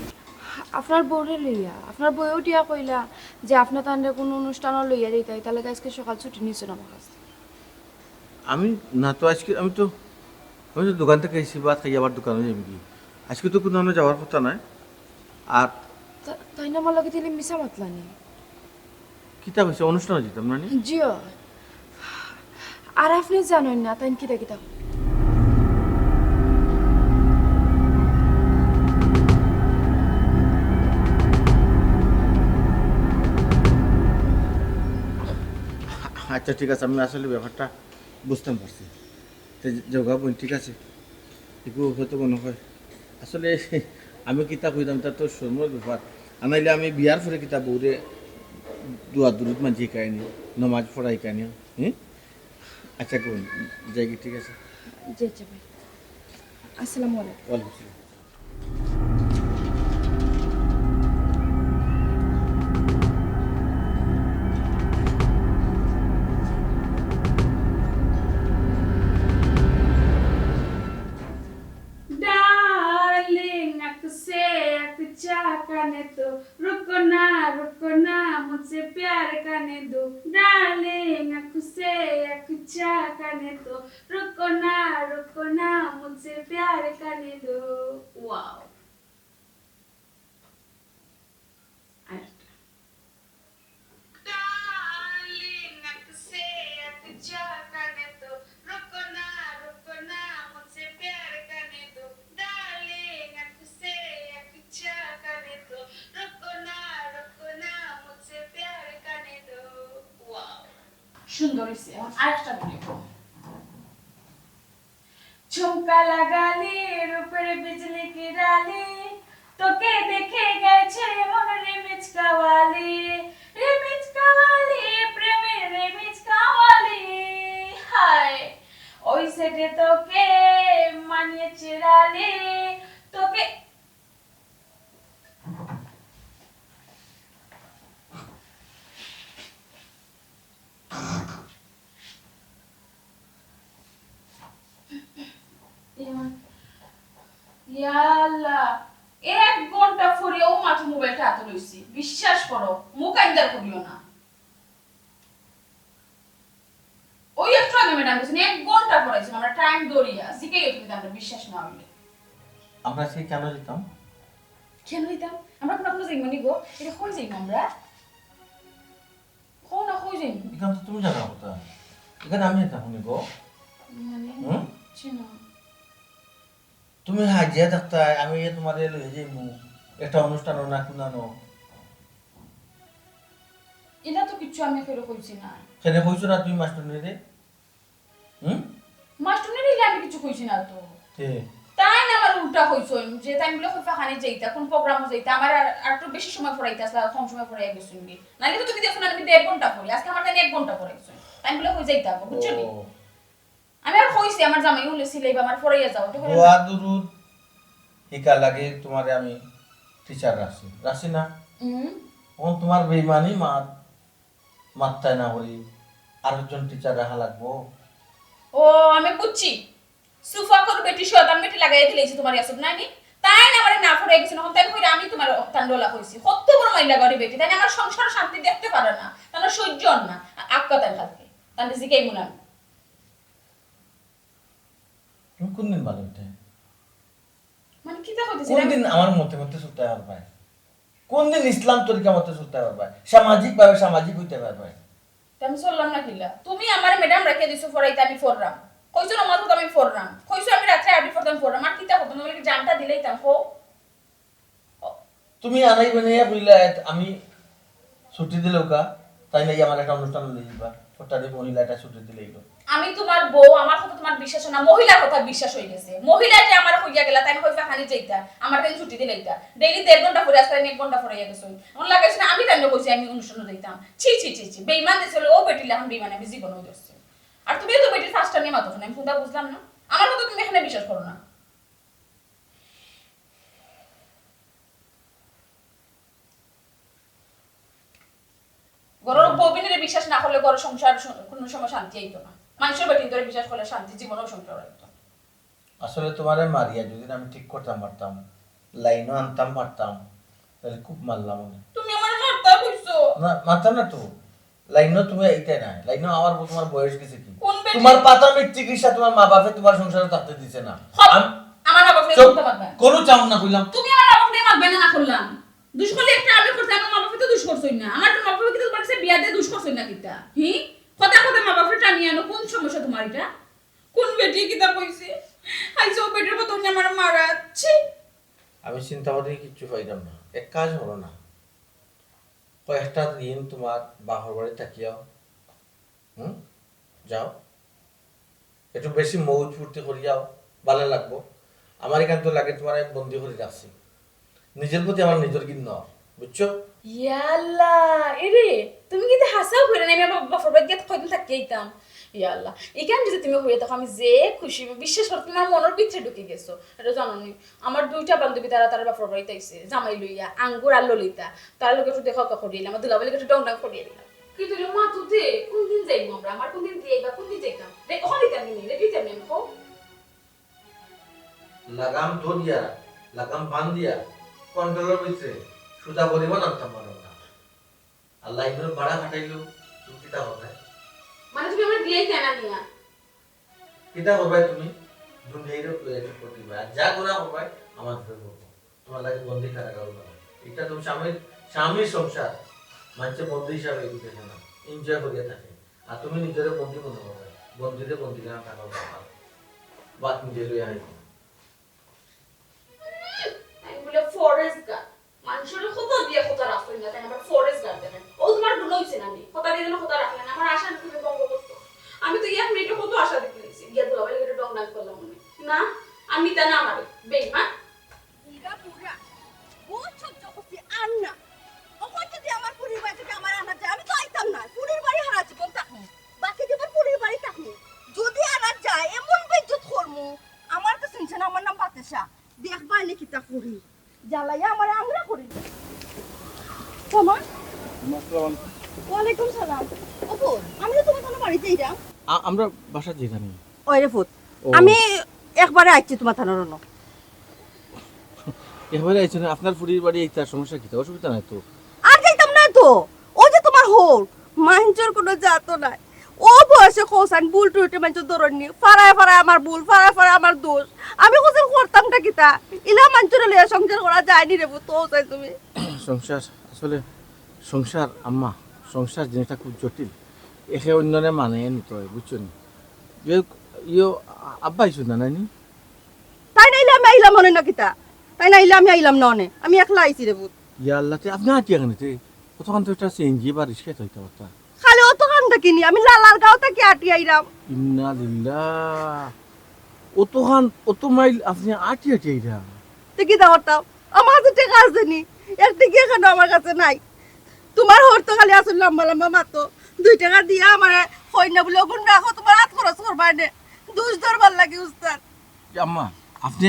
আপনার বউরে লইয়া আপনার বউও টিয়া কইলা যে আপনার তান্ডে কোনো অনুষ্ঠানও লইয়া যাইতাই তাহলে আজকে সকাল ছুটি নিয়েছেন আমার কাছে আমি না তো আজকে আমি তো দোকান থেকে এসেছি বা খাই আবার দোকানে যাবি কি আজকে তো কোনো যাওয়ার কথা নাই আর তাই না আমার লগে দিলে মিশা মাতলানি কিতা হয়েছে অনুষ্ঠানে যেতাম না নি? জিও আর আপনি জানেন না তাই কিতা কিতা আচ্ছা ঠিক আছে আমি আসলে ব্যাপারটা বুঝতে পারছি তো যোগা বোন ঠিক আছে একটু হয়তো মনে হয় আসলে আমি কিতা কইতাম তা তো সময় ব্যাপার আনাইলে আমি বিয়ার পরে কিতা বউরে দোয়া দুরুদ মাঝি কাহিনি নমাজ পড়াই কাহিনি হ্যাঁ আচ্ছা কোন যাই কি ঠিক আছে জি জি ভাই আসসালামু আলাইকুম ওয়ালাইকুম আসসালাম डार्लिंग अक्सा करने तो रुको ना मुझसे प्यार करने दो डार्लिंग अक्सा करने तो रुको ना मुझसे प्यार करने दो वाओ डार्लिंग अक्सा करने तो रुको ना मुझसे प्यार करने दो डार्लिंग अक्सा करने तो रुको ना मुझसे प्यार करने दो वाओ সুন্দর হইছে আরেকটা বলবো झुमका लगा ली ऊपर बिजली की डाली तो के देखे गए छे मन रिमिचका वाली प्रेम रिमिचका वाली हाय ওই ওই সেটে তোকে মানিয়ে চেরালে তোকে ইয়াল্লাহ 1 ঘন্টা ফুরিয়েও মাত্র মোবাইলটা হাতে লইছি বিশ্বাস করো মুখ আইদার করিও না ওই একটু আগে ম্যাডাম বলছেন 1 ঘন্টা পড়াইছি আমরা টাইম দড়িয়া শিখেই তুমি আমরা বিশ্বাস না হইলে আমরা সেই কেন যেতাম কেন দিতাম আমরা কোনো যাইব নি গো এটা কই যাইব আমরা কোন না কই যাইব এখানে তো তুমি জানা কথা এখানে আমি যেতাম নি গো মানে চিনো তুমি হাজিয়া থাকতা আমি তোমার লয়ে যাইব একটা অনুষ্ঠান না কুনানো এটা তো কিছু আমি ফেরো কইছি না সেটা কইছো না তুমি মাস্টার রে মাস্টুনি নিলে আমি কিছু কইছি না তো তে তাই না আমার উল্টা কইছো যে টাইম গুলো কইফা খানে যাইতা কোন প্রোগ্রামে যাইতা আমার আর একটু বেশি সময় পড়াইতা আসলে কম সময় পড়াই গেছুন নি নালে তো তুমি দেখো না আমি 1.5 ঘন্টা পড়ি আজকে আমার টাইম 1 ঘন্টা পড়াইছো টাইম গুলো কই যাইতা বুঝছো নি আমি আর কইছি আমার জামাই উলেছিল এইবা আমার পড়াইয়া যাও তো দোয়া দুরুদ হিকা লাগে তোমারে আমি টিচার রাখছি না কোন তোমার বেঈমানি মাত্তায় না হই আরেকজন টিচার রাখা লাগবো ও আমি বুঝছি সুফা কর বেটি শয়তান বেটি লাগাই দিলেছি তোমার ইয়াসুব নাইনি তাই না আমারে না পড়াই গেছিল এখন তাই কইরা আমি তোমার অক্তান্ডলা কইছি কত বড় মাইলা গড়ি বেটি তাই না আমার সংসার শান্তি দেখতে পারে না তার সহ্য না আক্কা তাই খাতে তার জিকাই মুলাম তুমি কোন দিন ভালো হইতে মানে কি তা কইতেছি কোন দিন আমার মতে চলতে পারবে কোন দিন ইসলাম তরিকা মতে চলতে পারবে সামাজিক ভাবে সামাজিক হইতে পারবে আমি চললাম না কিলা তুমি আমার ম্যাডাম রেখে দিছো পড়াইতে আমি পড়রাম কইছো না মাত্র আমি পড়রাম কইছো আমি রাতে আডি পড়তাম পড়রাম আর কিতা হতো তুমি জানটা দিলেই তাম কো তুমি আনাই বানাইয়া কইলা আমি ছুটি দিলেও কা তাই নাই আমার একটা অনুষ্ঠান লই যাবা ফটারি মহিলাটা ছুটি দিলেই তো আমি তোমার বউ আমার কথা তোমার বিশ্বাস না মহিলার কথা বিশ্বাস হই গেছে মহিলা যে আমার হইয়া গেলা তাই কইছা খানি যাইতা আমার তাই ছুটি দিলেইতা ডেইলি 1.5 ঘন্টা পড়ে আসতে 1 ঘন্টা পড়ে গেছে মন লাগাইছ না আমি তাই কইছি আমি অনুষ্ঠানে যাইতাম ছি ছি ছি ছি বেঈমান দিছিল ও বেটি লাহান বেঈমান আমি জীবন হই দছে আর তুমি তো বেটির ফার্স্টটা নিয়ে মাতো না আমি খুদা বুঝলাম না আমার কথা তুমি এখানে বিশ্বাস করো না গরর বউবিনের বিশ্বাস না করলে গরর সংসার কোনো সময় শান্তি আইতো না মানুষের বেটিন ধরে বিশ্বাস করলে শান্তি জীবনও সংসার আইতো আসলে তোমারে মারিয়া যদি আমি ঠিক করতাম পারতাম লাইনও আনতাম পারতাম তাহলে খুব মারলাম তুমি আমার মারতা কইছো না মারতাম না তো লাইনও তুমি এইটাই না লাইনও আমার তোমার বয়স গেছে কি কোন বেটি? তোমার প্রাথমিক চিকিৎসা তোমার মা বাপে তোমার সংসারে থাকতে দিছে না আমার বাবা ফেলে চুপ, করতে পারবে কোনো চাও না কইলাম তুমি আমার বাবা ফেলে মারবে না করলাম দুষ করলে একটা আমি করতে আমার মা বাবা তো দুষ করছই না আমার মা বাবা কিন্তু তোমার কাছে বিয়া দিয়ে দুষ করছই না কিতা হি কথা কথা মা বাবা টানিয়ে আনো কোন সমস্যা তোমার এটা কোন বেটি কিতা কইছে আইছো বেটির মত উনি আমার মারাচ্ছে আমি চিন্তা করে কিছু পাইলাম না এক কাজ হলো না কয়েকটা দিন তোমার বাহর বাড়ি থাকিয়াও যাও একটু বেশি মৌজ ফুর্তি করিয়াও ভালো লাগবো আমার এখান তো লাগে তোমার আমি বন্দি করে রাখছি নিজের প্রতি আমার নিজের কিন্ন বুঝছো ইয়াল্লা এরে তুমি কিন্তু হাসাও করে না আমি আমার বাবা ফরবাদ গেট কইতে থাকতেইতাম ইয়াল্লা এখান যদি তুমি হইয়া তখন আমি যে খুশি বিশ্বাস করতে না মনের ভিতরে ঢুকে গেছো এটা জানো নি আমার দুইটা বান্ধবী তারা বাপর বাড়িতে আইছে জামাই লইয়া আঙ্গুর আর ললিতা তার লগে একটু দেখা করিয়ে দিলাম আমার দুলাবালিকে একটু ডং ডং করিয়ে দিলাম কি তুই মা তুই কোন দিন যাইবো আমরা আমার কোন দিন দিয়ে বা কোন দিন যাইতাম রে ওখানে দিতাম নি রে দিতাম আমি কো লাগাম ধরিয়া লাগাম বান্ধিয়া কন্ট্রোলের ভিতরে সুদা পরিমাণ আনতাম পারো না আল্লাহ ইবনে বাড়া খাটাইলো তুমি কিতা হবে মানে তুমি আমরা দিয়ে কেন নিয়া কিতা করবে তুমি দুনিয়ার প্লেট করবে আর যা গুনাহ করবে আমার উপরে করবে তোমার লাগে বন্দি করা গেল না এটা তুমি স্বামীর সংসার মানুষের বন্দি হিসাবে দেখে না এনজয় করিয়া থাকে আর তুমি নিজের বন্দি মনে করবে বন্দিতে বন্দি না থাকা বাদ নিজে লইয়া আইব আমি বলে ফরেস্ট গার্ড মানুষের কত দিয়ে কত রাখছেন না তাই আমার ফরেস্ট গার্ড দেন ও তোমার গুণ হইছে না আমি কত দিয়ে কত রাখলেন আমার আশা তুমি ভঙ্গ করছো আমি তো এক মিনিটে কত আশা দিতে দিয়েছি গিয়া তো আবার এটা ডং ডাং করলাম মনে না আমি তা না আমার বেইমান ইরা পুরা বহুত সহ্য করছি আর না ওখান যদি আমার পুরীর বাড়ি থেকে আমার আনা যায় আমি তো আইতাম না পুরীর বাড়ি হারা জীবন থাকবো বাকি জীবন পুরীর বাড়ি থাকবো যদি আনা যায় এমন আইনে কিতা করি জ্বালাইয়া আমার আংরা করি তোমার ওয়ালাইকুম সালাম ওপো আমি তো তোমার বাড়িতে যাই আমরা বাসা যেখানে ওই রে ফুট আমি একবারে আইছি তোমার থানার ন এবারে আইছেন আপনার ফুরির বাড়ি এইটার সমস্যা কি অসুবিধা নাই তো আর যাইতাম না তো ও যে তোমার হোর মাইঞ্চর কোনো জাতো নাই ও বয়সে কোসান বুল টুটে মাইঞ্চর ধরনি ফারায় ফারায় আমার বুল ফারায় ফারায় আমার দোষ আমি কোসান করতাম না কিতা ইলা মাইঞ্চর লিয়া সংসার করা যায়নি রে তো চাই তুমি সংসার আসলে সংসার আম্মা সংসার জিনিসটা খুব জটিল একে অন্যরে মানে নিতে হয় বুঝছেন ইয়ে আব্বা আইসুন না নাইনি তাই নাইলে আমি আইলাম মনে না কিতা তাই নাইলে আমি আইলাম না অনে আমি একলা আইছি রে বুত ইয়া আল্লাহতে আপনি আটি এখানে কতক্ষণ তো একটা চেঞ্জি বা রিস্কেট হইতে পারতা খালি অত কান্দা কিনি আমি লালার গাঁও থেকে আটি আইরাম ইন্না লিল্লাহ অত মাইল আপনি আটি আইরা তো কি দাওয়ারতাম আমার কাছে টাকা আছে নি একটা কি কেন আমার কাছে নাই তোমার হর তো খালি আসল লম্বা লম্বা মাত্র 2 টাকা দিয়া আমার কইনা বলে গুণ রাখো তোমার হাত খরচ করবাই নে দুষ ধরবার লাগে উস্তাদ আম্মা আপনি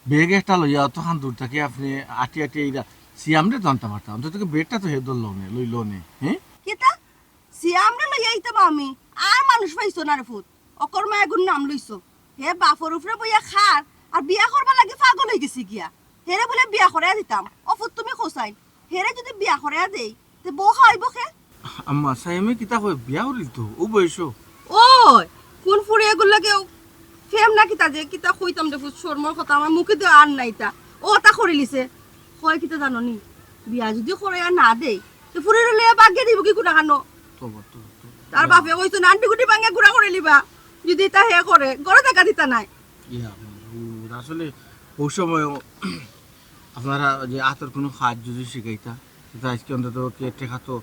বেগ একটা লইয়া অতক্ষণ দূর থেকে আপনি আটি এইরা সিয়ামরে জানতে পারতাম অন্তত বেগটা তো হেদল লইল নে হ্যাঁ কিতা সিয়ামরে লইয়া আইতাম আমি আর মানুষ পাইছো না রে ফুট অকর মায়া গুণ নাম লইছো হে বাপর উপরে বইয়া খার আর বিয়া করবা লাগে পাগল হয়ে গেছি গিয়া হেরে বলে বিয়া করে দিতাম অফুত তুমি খোসাই হেরে যদি বিয়া করে দেই তে বউ খাইব খে আম্মা সাইমে কিতা কই বিয়া হলিল তো ও বয়স ওই কোন ফুরে এগুলো লাগে ফেম না কিতা যে কিতা কইতাম রে ফুট শর্মার কথা আমার মুখে তো আর নাই তা ও তা করে লিছে কয় কিতা জানো নি বিয়া যদি করে আর না দেই তে ফুরে লে বাগে দিব কি কুনা কানো তোবা তার বাপে কইছো না আন্টি গুটি ভাঙে গুড়া করে লিবা যদি তা হে করে গড়ে টাকা দিতা নাই ইয়া আসলে ওই সময় আপনারা যে আতর কোনো কাজ যদি শিখাইতা সেটা আজকে অন্তত টেকা তো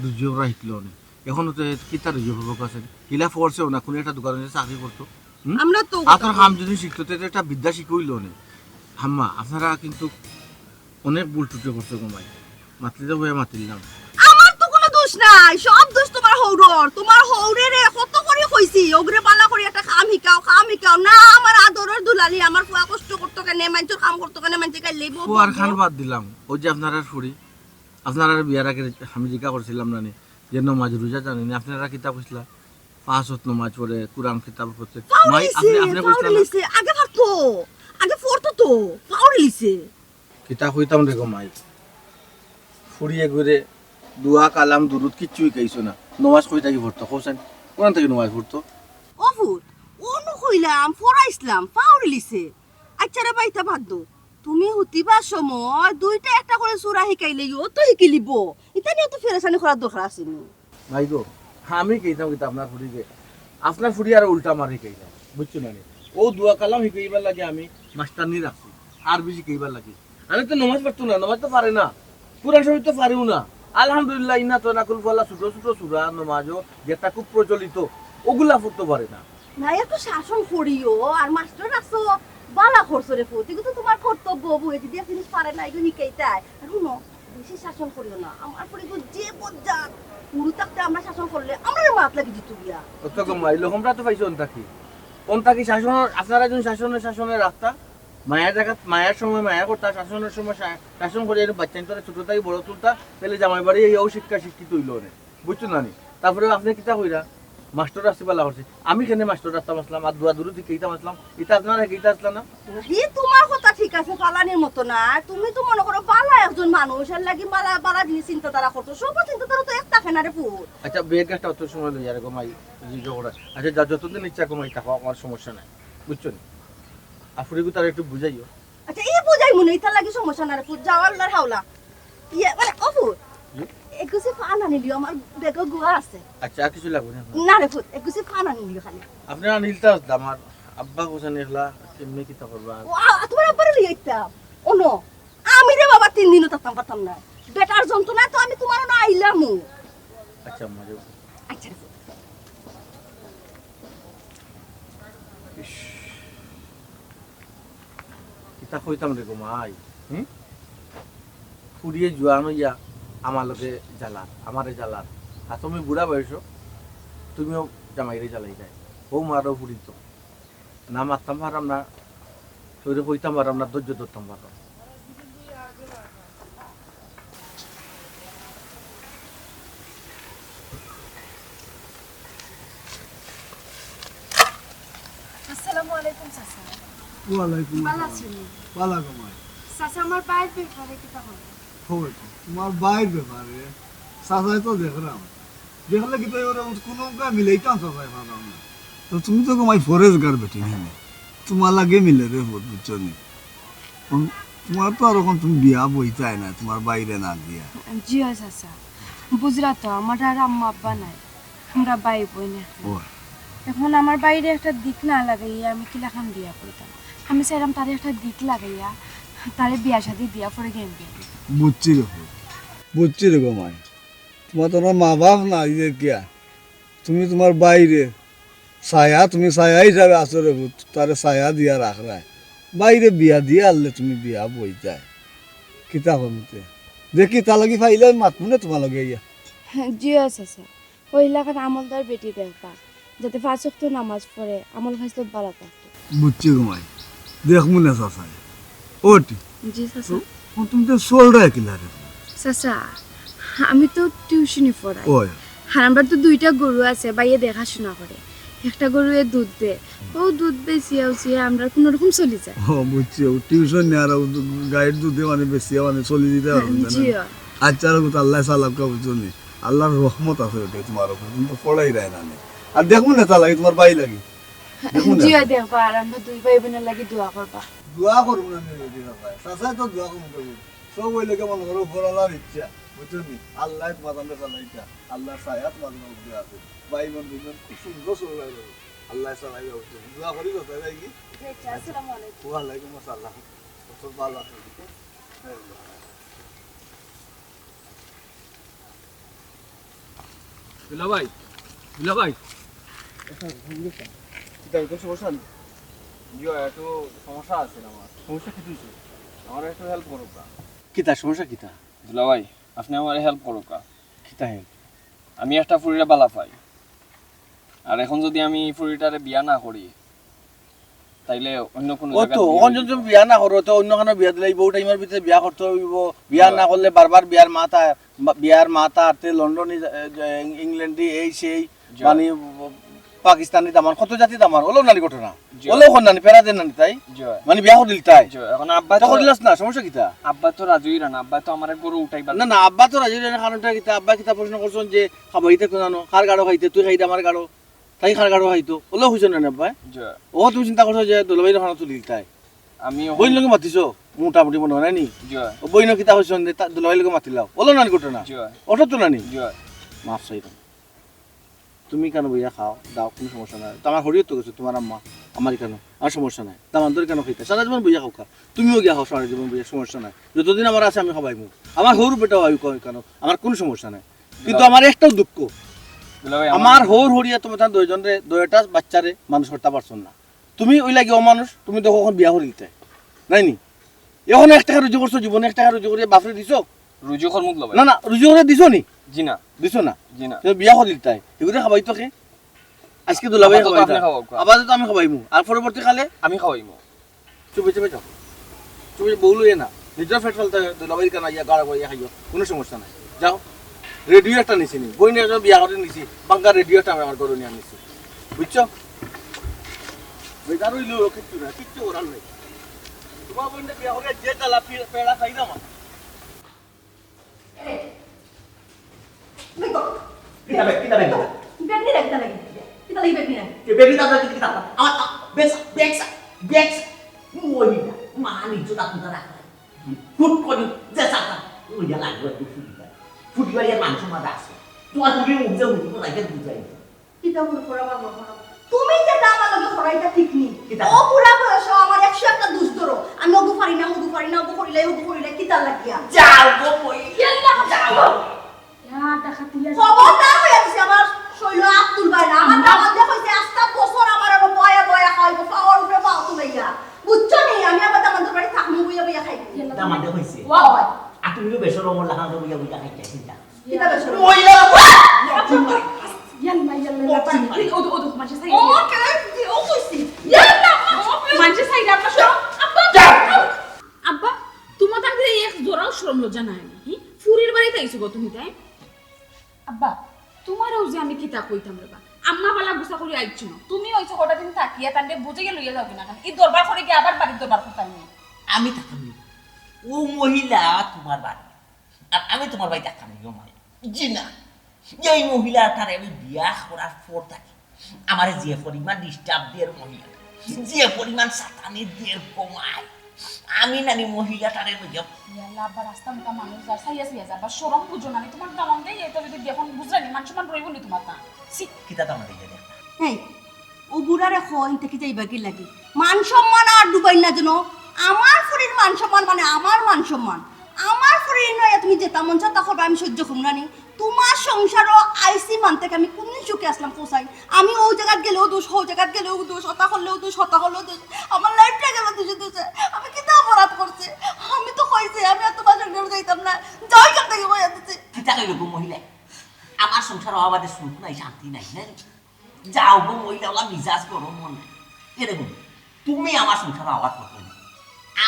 রুজিও রাখলো না এখনো তো কিতা রুজিও হবো কাছে কিলা ফোর্সেও না কোনো একটা দোকানে চাকরি করতো আমরা তো আতর কাম যদি শিখতো তো একটা বিদ্যা শিখইল না আম্মা আপনারা কিন্তু অনেক ভুল টুটে করছো কমাই মাতলিতে হয়ে মাতিলাম আমার তো কোনো দোষ নাই সব দোষ তোমার হৌরর তোমার হৌরে রে কত করে কইছি ওগরে বালা করে একটা কাম হিকাও না আমার আদরের দুলালি আমার ফুয়া কষ্ট করতো কেন মাইঞ্চর কাম করতো কেন মাইঞ্চে কাই লেবো ফুয়ার খান বাদ দিলাম ওই যে আপনারা ফুরি আপনারা বিয়ার আগে আমি জিজ্ঞা করছিলাম না যে নমাজ রোজা জানেন আপনারা কিতাব কইছিলা 5 ওয়াক্ত নমাজ পড়ে কুরআন কিতাব পড়তে মাই আপনি কইছিলেন আগে পারতো আগে পড়তো তো পাউরি লিছে কিতাব হইতাম দেখো মাই ফুরিয়ে ঘুরে দুয়া কালাম দুরুদ কিচ্ছুই কইছো না নমাজ কই থাকি পড়তো কোসেন কোরআন থেকে নমাজ পড়তো অফুত অনু কইলাম পড়াইছিলাম পাউরি লিছে আচ্ছা রে বাইতা বাদ দো তুমি হুতিবা সময় দুইটা একটা করে সূরা শিকাইলে ও তো শিকিলিব ইতা নিয়ে তো ফেরেশানি করার দরকার আছে নি ভাই গো আমি কইতাম কিতাব আপনার ফুরিকে আপনার ফুরি আর উল্টা মারি কইতাম বুঝছো না ও দুয়া কালাম শিকাইবার লাগে আমি মাস্টারনি রাখছি আর বেশি কইবার লাগে আমি তো নমাজ পড়তো না নমাজ তো পারে না কুরআন শরীফ তো পারিও না আলহামদুলিল্লাহ ইন্না তো নাকুল ফালা ছোট ছোট সূরা নমাজও যেটা খুব প্রচলিত ওগুলা পড়তে পারে না না একটু শাসন করিও আর মাস্টার রাখছো বালা করছো রে ফুত এগুলো তো তোমার কর্তব্য বুয়ে যদি জিনিস পারে না এগুলো শিখাইতাই আর শুনো বেশি শাসন করিও না আমার পরে যে বজ্জা পুরো থাকতে আমরা শাসন করলে আমরা মাত লাগি দিত গিয়া অত কম মাইলো আমরা তো পাইছো অন্তাকি শাসন আপনারা যখন শাসনে রাখতা মায়ের জায়গা মায়ের সময় মায়া করতা শাসনের সময় শাসন করে এর বাচ্চা তোরা ছোট থেকে বড় তুলতা তাহলে জামাই বাড়ি এই শিক্ষা শিক্ষিত হইল রে বুঝছো না তারপরে আপনি কিতা কইরা মাস্টার আসতে পালা করছে আমি কেন মাস্টার রাস্তা আসলাম আর দুয়া দূর থেকে এইটা আসলাম এটা আপনারা এইটা আসলাম না হি তোমার কথা ঠিক আছে পালানির মতো না তুমি তো মনে করো বালা একজন মানুষ আর লাগি বালা বালা জিনিস চিন্তা তারা করছো সব চিন্তা তারা তো এক থাকে না রে ফুট আচ্ছা বেগ গাছটা অত সময় লই আর কমাই ঝগড়া আচ্ছা যতদিন ইচ্ছা কমাই থাকো আমার সমস্যা নাই বুঝছো না আফরিকু তার একটু বুঝাইও আচ্ছা এই বুঝাই মনে ইতা লাগি সমস্যা না রে ফুট যাও আল্লাহর হাওলা ইয়ে মানে অফুট একুশে ফান আনিলিও আমার বেগো গুয়া আছে আচ্ছা আর কিছু লাগবে না না রে ফুট একুশে ফান আনিলিও খালি আপনারা নীলতা আমার আব্বা কোসেন এগুলা কেমনে কিতা করবা তোমার আব্বারে লিয়ে আইতাম ওনো আমি রে বাবা 3 দিনও থাকতাম পারতাম না বেটার যন্ত্রণা তো আমি তোমার না আইলামু আচ্ছা মজা আচ্ছা কিতা কইতাম রে গো মাই ফুরিয়ে জোয়ানো ইয়া আমার লোকে জ্বালার আমারে জ্বালার আর তুমি বুড়া বয়স তুমিও জামাইরে জ্বালাই যায় ও মারও ফুরিত না মারতাম পারাম না তোরে কইতাম পারলাম না, ধৈর্য ধরতাম পারলাম। আসসালামু আলাইকুম চাচা। ওয়ালাইকুম ভালো আছেন? ভালো কমাই চাচা আমার বাইরে ব্যাপারে কি কথা খবর কি? তোমার বাইর ব্যাপারে সাজাই তো দেখলাম, দেখলে কি তো ওরা কোনো মিলেইতাম সাজাই ভাবলাম না। তো তুমি তো কমাই ফরেজগার বেটি নেই, তোমার লাগে মিলে রে বোধ বুঝছো নি। তোমার তো আর এখন তুমি বিয়া বইতাই না তোমার বাইরে না দিয়া। জি চাচা, বুঝলা তো আমার আর আম্মা আব্বা নাই, আমরা ভাই বোন। ও এখন আমার বাইরে একটা দিক না লাগাইয়া আমি কিলাখান বিয়া করতাম। আমি চাইলাম তারে একটা দিক লাগাইয়া তারে বিয়া শাদি দিয়া পরে গেম বিয়া দিতাম। বুঝছি রে কমাই, তোমার তো মা বাপ না যে কিয়া তুমি তোমার বাইরে ছায়া, তুমি ছায়া হিসাবে আসো রে, তারে ছায়া দিয়া রাখরায় বাইরে বিয়া দিয়ে আনলে তুমি বিয়া বইতাই কিতা হতে দেখি তা লাগি ফাইলে মাত মনে তোমার লগে ইয়া। জি চাচা, ওই এলাকার আমলদার বেটি দেখবা যাতে 5 ওয়াক্ত নামাজ পড়ে আমল খাইতে ভালো থাকতো। বুঝছি ঘুমাই দেখ মনে চাষাই ওটি জি চাচা। তুমি তো সোলরা কিলা রে চাচা, আমি তো টিউশনি পড়াই। ওই আর আমার তো 2টা গরু আছে, বাইয়ে দেখাশোনা করে। একটা গরুয়ে দুধ দেয়, ও দুধ বেচিয়া উচিয়া আমরা কোনো রকম চলি যায়। ও বুঝছি, টিউশন নিয়ে আর গাইড দুধে মানে বেশি মানে চলি দিতে পারবে না। জি আচ্ছা আল্লাহ সালাম কা বুঝলি, আল্লাহর রহমত আছে ওটা তোমার উপর, তুমি তো পড়াই রায় না। আর দেখো না তা লাগে তোমার বাই লাগি জি দেখবা, আর আমরা 2 ভাই বোনের লাগি দোয়া করবা। দোয়া করবো না চাষাই তো দোয়া করবো, সব ওই লেগে মনে করো ভরালার ইচ্ছা বুঝলি। আল্লাহ তোমার আমরা চালাইটা, আল্লাহ ছায়া তোমার মধ্যে আছে, ভাই বোন দুজন খুব সুন্দর চলে আল্লাহ চালাই দোয়া করি কথা যাই কি। আসসালামু আলাইকুম। ওয়ালাইকুম আসসালাম, খুব ভালো আছে। দুলাভাই, দুলাভাই, সমস্যা নেই, একটু সমস্যা আছে আমার। সমস্যা কি তুই? আমার একটু হেল্প করো। কিতা সমস্যা কিতা? দুলাভাই, আপনি আমার হেল্প করো কা। কিতা হেল্প? আমি একটা ফুরিটা বালা পাই, আর এখন যদি আমি ফুরিটারে বিয়া না করি তাইলে অন্য কোনো ও জায়গায় তো ওখান যদি বিয়া না করো তো অন্য কোনো বিয়া দিলে বউ টাইমের ভিতরে বিয়া করতে হইব। বিয়া না করলে বারবার বিয়ার মাথা আরতে লন্ডনে ইংল্যান্ডে এই সেই মানে পাকিস্তানি দামান কত জাতি দামান ওলো নানি ঘটনা ওলো কোন নানি পেরা দেন নানি তাই মানে বিয়া করে দিল তাই। এখন আব্বা তো করিলাস না, সমস্যা কিতা? আব্বা তো রাজুই রানা, আব্বা তো আমার গরু উঠাইবার না না, আব্বা তো রাজি না। কারণটা কিতা? আব্বা কিতা প্রশ্ন করছেন যে খাবাইতে কোনানো কার গাড়ো খাইতে, তুই খাইতে আমার গাড়ো, তাই খার গাড়ো খাইতো ওলো হইছ না আব্বা। ও তুমি চিন্তা করছো যে দুলাভাইর খানা তুলি তাই আমি বই লোকে মাতিছো মোটামুটি মনে হয় নানি ও বই ন কিতা হইছ দুলাভাই লোকে মাতিলাও ওলো নানি ঘটনা ওটা তো নানি মাফ চাই তুমি কেন বইয়া খাও দাও, কোনো সমস্যা নাই। তো আমার হরিও তো গেছো তোমার আম্মা, আমার কেন আর সমস্যা নাই। দাম তোর কেন খাইতে সারা জীবন বইয়া খাও, তুমিও গিয়া খাও সারা জীবন বইয়া, সমস্যা নাই। যতদিন আমার আছে আমি খাবাইমু, আমার হরু পেটাও হয় কেন, আমার কোনো সমস্যা নাই। কিন্তু আমার একটাও দুঃখ, আমার হর হরিয়া তোমার দুইজনে দুইটা বাচ্চারে মানুষ করতে পারছো না। তুমি ওই লাগে অমানুষ, তুমি দেখো এখন বিয়া হরিতে নাই নি, এখন 1 টাকা রুজু করছো জীবনে, 1 টাকা রুজু করে বাপরে দিছো? রুজু কর মুখ লবাই না না, রুজু করে দিছো নি? জি না, দিছো না, জি না। তুমি বিয়া হরিল তাই এগুলো খাবাই তোকে আজকে দুলাভাই খাবাই, আবার তো আমি খাবাইমু, আর পরবর্তী কালে আমি খাওয়াইমু। চুপে চুপে যাও, চুপে বউলু না, নিজের পেট ফেলতে দুলাভাই কেন ইয়া গাড়া বইয়া খাইও, কোনো সমস্যা নাই। যাও, রেডিও একটা নিছি নি, বই নিয়ে বিয়া করে নিছি, বাঙ্কা রেডিওটা আমি আমার গরু নিয়ে আনিছি, বুঝছো? বেকার হইলো কিচ্ছু না, কিচ্ছু করার নেই। তোমার বোনটা বিয়া করে যে জ্বালা পেড়া খাই না মা। তুমি যে দামা লগে খরাইটা ঠিক নি ও পুরা বয়স আমার 101টা দুষ ধরো, আমি ওগু পারি না ওগু করিলে কিতা লাগিয়া যাও গো বই কেল্লা যাও খবরদার হয়ে আছে আমার শৈল আব্দুল ভাই না, আমার দামা যে কইছে আস্তা বছর আমার আর বয়া বয়া খাইবো পাওয়ার উপরে পাও তুলাইয়া, বুঝছো নি? আমি আবার দামান দরবারে থাকমু বইয়া বইয়া খাইবো। দামাতে হইছে ওই আর তুমিও বেসর মন লাগানো বইয়া বইয়া খাইতে চিন্তা কিতা বেশ মইলা ওদো মাঝে সাইড ও কে ও কইছি ইয়াল্লা মাঝে সাইড আপনা শরম লজ্জা নাই নি ফুরির বাড়িতে আইছো গো তুমি তাই আব্বা তোমারও যে আমি কিতা কইতাম রে বা আম্মা বালা গুছা করি আইছো না তুমি হইছো কটা দিন থাকিয়া তান্ডে বুঝে গিয়ে লইয়া যাও কিনা এই দরবার করে গিয়ে আবার বাড়ির দরবার করতাম নি আমি থাকাম নি ও মহিলা তোমার বাড়ি আর আমি তোমার বাড়ি থাকাম নি মাই জি না এই মহিলা তার আমি বিয়া করার পর থাকি আমার যে পরিমাণ ডিস্টার্ব দিয়ে মহিলা যে পরিমাণ সাতানি দিয়ে কমায় আমি নানি মহিলাটারে লইয়া ইয়াল্লা আব্বা রাস্তা মুখা মানুষ যা সাইয়া সাইয়া যা বা শরম বুঝো না তোমার দামন দেই এটা যদি দেখুন বুঝরানি মান সম্মান রইব নি তোমার তা সি কিতা দাম দিয়ে দেখ এই ও বুড়ারে হইন থেকে যাইবা কি লাগে মান সম্মান আর ডুবাই না যেন আমার ফুরির মান সম্মান মানে আমার মান সম্মান আমার ফুরির নয় তুমি যেটা মন চাও তা করবা আমি সহ্য করব না নি তোমার সংসারও আইসি মান থেকে আমি কোন সুখে আসলাম কোসাই আমি ওই জায়গাত গেলেও দোষ ও জায়গাত গেলেও দোষ হতা করলেও দোষ হতা করলেও দোষ আমার লাইফটা গেল দোষে দোষে আমি কিতা অপরাধ করছে আমি তো কইছি আমি আর তোমার সঙ্গে যাইতাম না যাই কার থেকে কইয়া দিতে কিতা কইল গো মহিলা আমার সংসার অবাদে সুখ নাই শান্তি নাই না যাও গো মহিলা ওলা মিজাজ গরম মন এরকম তুমি আমার সংসার অবাদ করতে না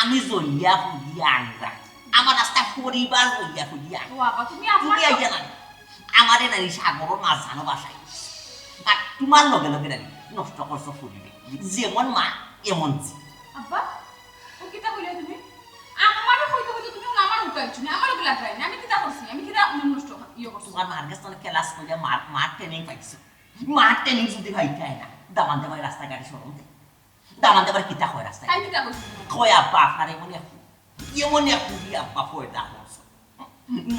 আমি জইয়া ফুদিয়া আনরা আমার রাস্তা পরিবার জইয়া ফুদিয়া ও আপা তুমি তুমি আইয়া না আমারে নারী সাগর মাছ জানো বাসায় আর তোমার লগে লগে নারী নষ্ট করছো ফুরিবে যেমন মা এমন জি আব্বা ও কিতা কইলে তুমি আমারও কইতে কইতে তুমি আমার উঠাইছো না আমারও গলা খাই না আমি কিতা করছি আমি কিতা নষ্ট ইয়ে করছি তোমার মার কাছে অনেক ক্লাস কইয়া মার ট্রেনিং পাইছো মার ট্রেনিং যদি ভাইতে হয় না দামান দেবার রাস্তাঘাটে সরম দে দামান দেবার কিতা হয় রাস্তায় আমি কিতা করছি কয় আব্বা আপনার এমন একটু দিয়ে আব্বা পয়দা করছো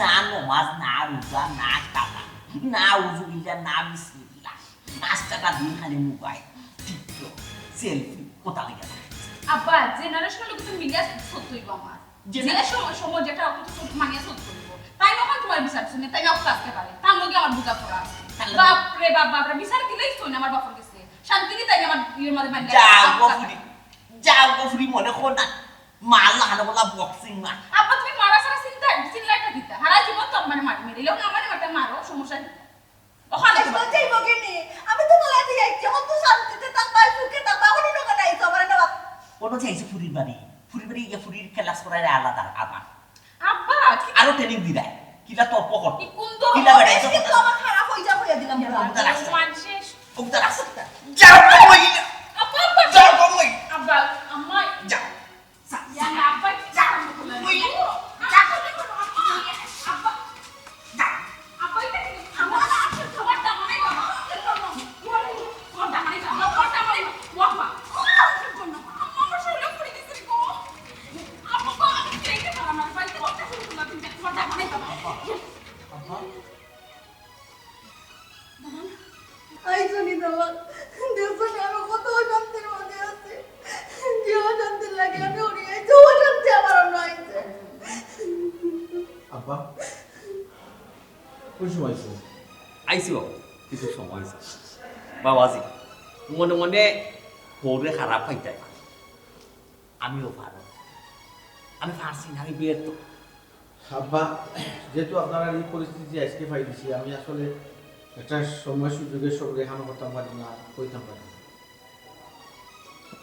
না নমাজ না রোজা না কাবা না উজুবিল্লা না বিসমিল্লা 5 টাকা দিন খালি মোবাইল টিকটক সেলফি কোথা লেগে আব্বা জেনারেশনাল লোক তুমি মিলিয়া সত্য হইব আমার সময় যেটা অত সত্য মানিয়া সত্য হইব তাই নখন তোমার বিচার শুনে তাই অফ আসতে পারে তার লগে আমার বুঝা পড়া আছে বাপ রে বাপ বাপ বিচার দিলেই তো না আমার বাপর কাছে শান্তি কি তাই আমার ইয়ের মধ্যে বান্ধা যাও গফুরি মনে কর না মাল লাগানো বলা বক্সিং মা আব্বা তুমি মারা সারা চিন্তাটা দিতা হারা জীবন তো মানে মারি মেরে লোক আমার মাথা মারো সমস্যা কি ওখানে তো যাইব কেনে আমি তো বলে দিয়ে আইছি কত শান্তিতে থাকবা সুখে থাকবা কোনো লোক নাই তোমার না বাপ কোন চাইছে ফুরির বাড়ি ইয়া ফুরির ক্লাস করার আলাদা আবার আব্বা আরো ট্রেনিং দিদাই কিলা তর্ক কর কি কুন্দর কিলা বেড়াইছো কিন্তু আমার খারাপ হই যাব হইয়া দিলাম মানুষের ওটা রাস্তা যাও মহিলা আব্বা আব্বা যাও মহিলা আব্বা আম্মা যাও ইয়া আব্বা যাও আইসনি দেওয়া দেখুন আমি কত শান্তির মধ্যে আছি যে শান্তির লাগে আমি উড়ি আইছি ও শান্তি আমার অন্য আইছে আব্বা কোন সময় আইছো আইসি কিছু সময় বাবাজি মনে মনে বউরে খারাপ পাইতাই আমিও পারো আমি পারছি না আমি বিয়ের তো আব্বা যেহেতু আপনারা এই পরিস্থিতি আজকে পাই দিছি আমি আসলে একটা সময় সুযোগের সব রেখানো করতাম পারি না কইতাম পারি না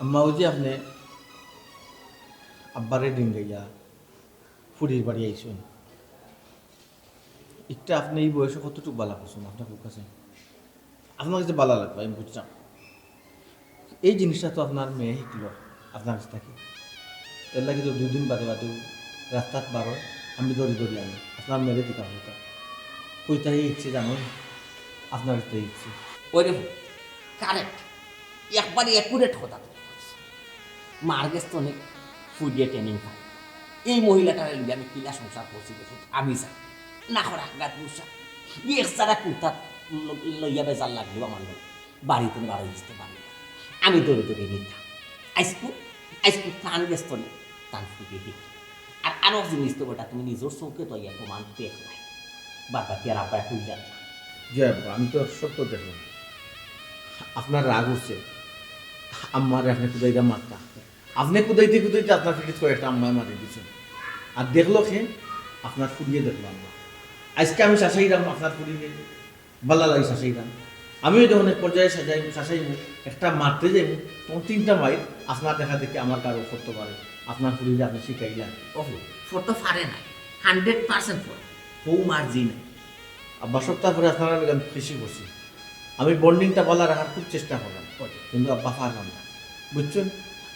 আম্মা ওই যে আপনি আব্বারে দিন গাইয়া ফুরির বাড়ি আইসুন একটা আপনি এই বয়সে কতটুকু বালা করছেন আপনার কাছে আপনার কাছে বালা লাগবে আমি বুঝলাম এই জিনিসটা তো আপনার মেয়ে শিখলো আপনার কাছে থাকি এর লাগে তো 2 দিন বাদে বাদেও রাস্তাত বারো আমি দৌড়ি আনি আপনার মেরে দিতাম হইতাম কইতাই ইচ্ছে জানো আপনার কাছে ইচ্ছে ওই রে কারেক্ট একবারে একুরেট কথা মার গেছ তো অনেক ফুডিয়ে ট্রেনিং পাই এই মহিলাটার লিগে আমি কিলা সংসার করছি দেখুন আমি যাই না করা গাত বুঝা এক সারা কুর্তা লইয়া বেজার লাগলো আমার লোক বাড়িতে বাড়ি দিতে পারি আমি দৌড়ে নিতাম আইসকু টান গেছ তো টান ফুটিয়ে দিই আর আরো জিনিস তো ওটা তুমি নিজের চৌকে তো প্রমাণ দেখ নাই বারবার তেরা পায় হয়ে যান জি আব্বা আমি তো সত্য দেখলাম আপনার রাগ হচ্ছে আম্মারে আপনি কুদাইটা মারতা আপনি কুদাইতে আপনার ফিটিস করে একটা আম্মায় মারি দিচ্ছেন আর দেখলো সে আপনার ফুরিয়ে দেখলো আম্মা আজকে আমি শাসাইরাম আপনার ফুরিয়ে বাল্লা লাগে শাসাইরাম আমিও যখন এক পর্যায়ে শাসাইব একটা মারতে যাইব তখন 3টা মাইল আপনার দেখা দেখে আমার কারো করতে পারে আপনার ফুরিয়ে আপনি শিখাইলেন ওহো ফটো পারে না 100% ফল বউ মার্জি নাই আব্বা সপ্তাহ পরে আপনারা আমি খুশি করছি আমি বন্ডিংটা বলা রাখার খুব চেষ্টা করলাম কিন্তু আব্বা পারলাম না বুঝছেন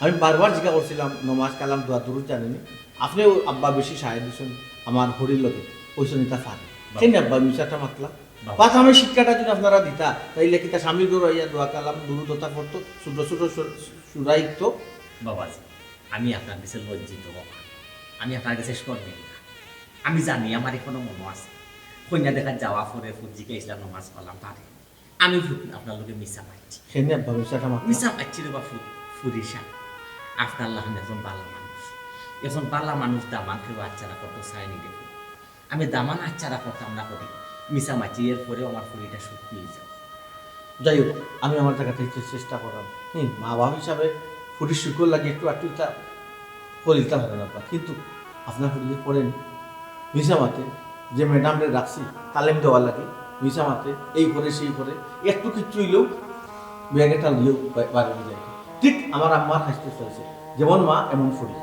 আমি বারবার জিজ্ঞা করছিলাম নমাজ কালাম দোয়া দুরুদ জানেনি আপনিও আব্বা বেশি সাহায্য দিচ্ছেন আমার হরির লোকে পয়সা নিতে পারে কেন আব্বা মিশাটা মাতলা পাঁচ আমি শিক্ষাটা যদি আপনারা দিতা তাইলে কি তা স্বামী দৌড়াইয়া দোয়া কালাম দুরুদতা করতো ছোটো ছোটো সুরাইতো বাবাজি আমি আপনার কাছে লজ্জিত বাবা আমি আপনার কাছে স্মরণীয় না আমি জানি আমার এখনো মনে আছে কন্যা দেখা যাওয়া পরে ফুজিকে ইসলাম নামাজ পড়লাম পারে আমি আপনার লোকে মিশা পাচ্ছি কেন আব্বা মিশাটা মাতলা মিশা পাচ্ছি রে বা ফুরিসা আপনার আল্লাহ একজন ভালো মানুষ এখন ভালো মানুষ দামান কেউ আচ্ছারা করতে চায়নি দেখুন আমি দামান আচ্ছারা করতাম না করি মিশা মাছি এর পরেও আমার ফুরিটা সুখ পেয়ে যাও যাই হোক আমি আমার জায়গা থেকে চেষ্টা করলাম মা বাবা হিসাবে ফুটির শুকর লাগে একটু আটুটা করিতে পারে না আব্বা কিন্তু আপনার ফুটিয়ে পড়েন মিশামাতে যে ম্যাডামদের রাখছি তালিম দেওয়ার লাগে মিশামাতে এই করে সেই করে একটু কিচ্ছু হইলেও ব্যাগেটা নিয়েও বাড়ি যায় ঠিক আমার আম্মার হাসতে চলছে যেমন মা এমন ফুরি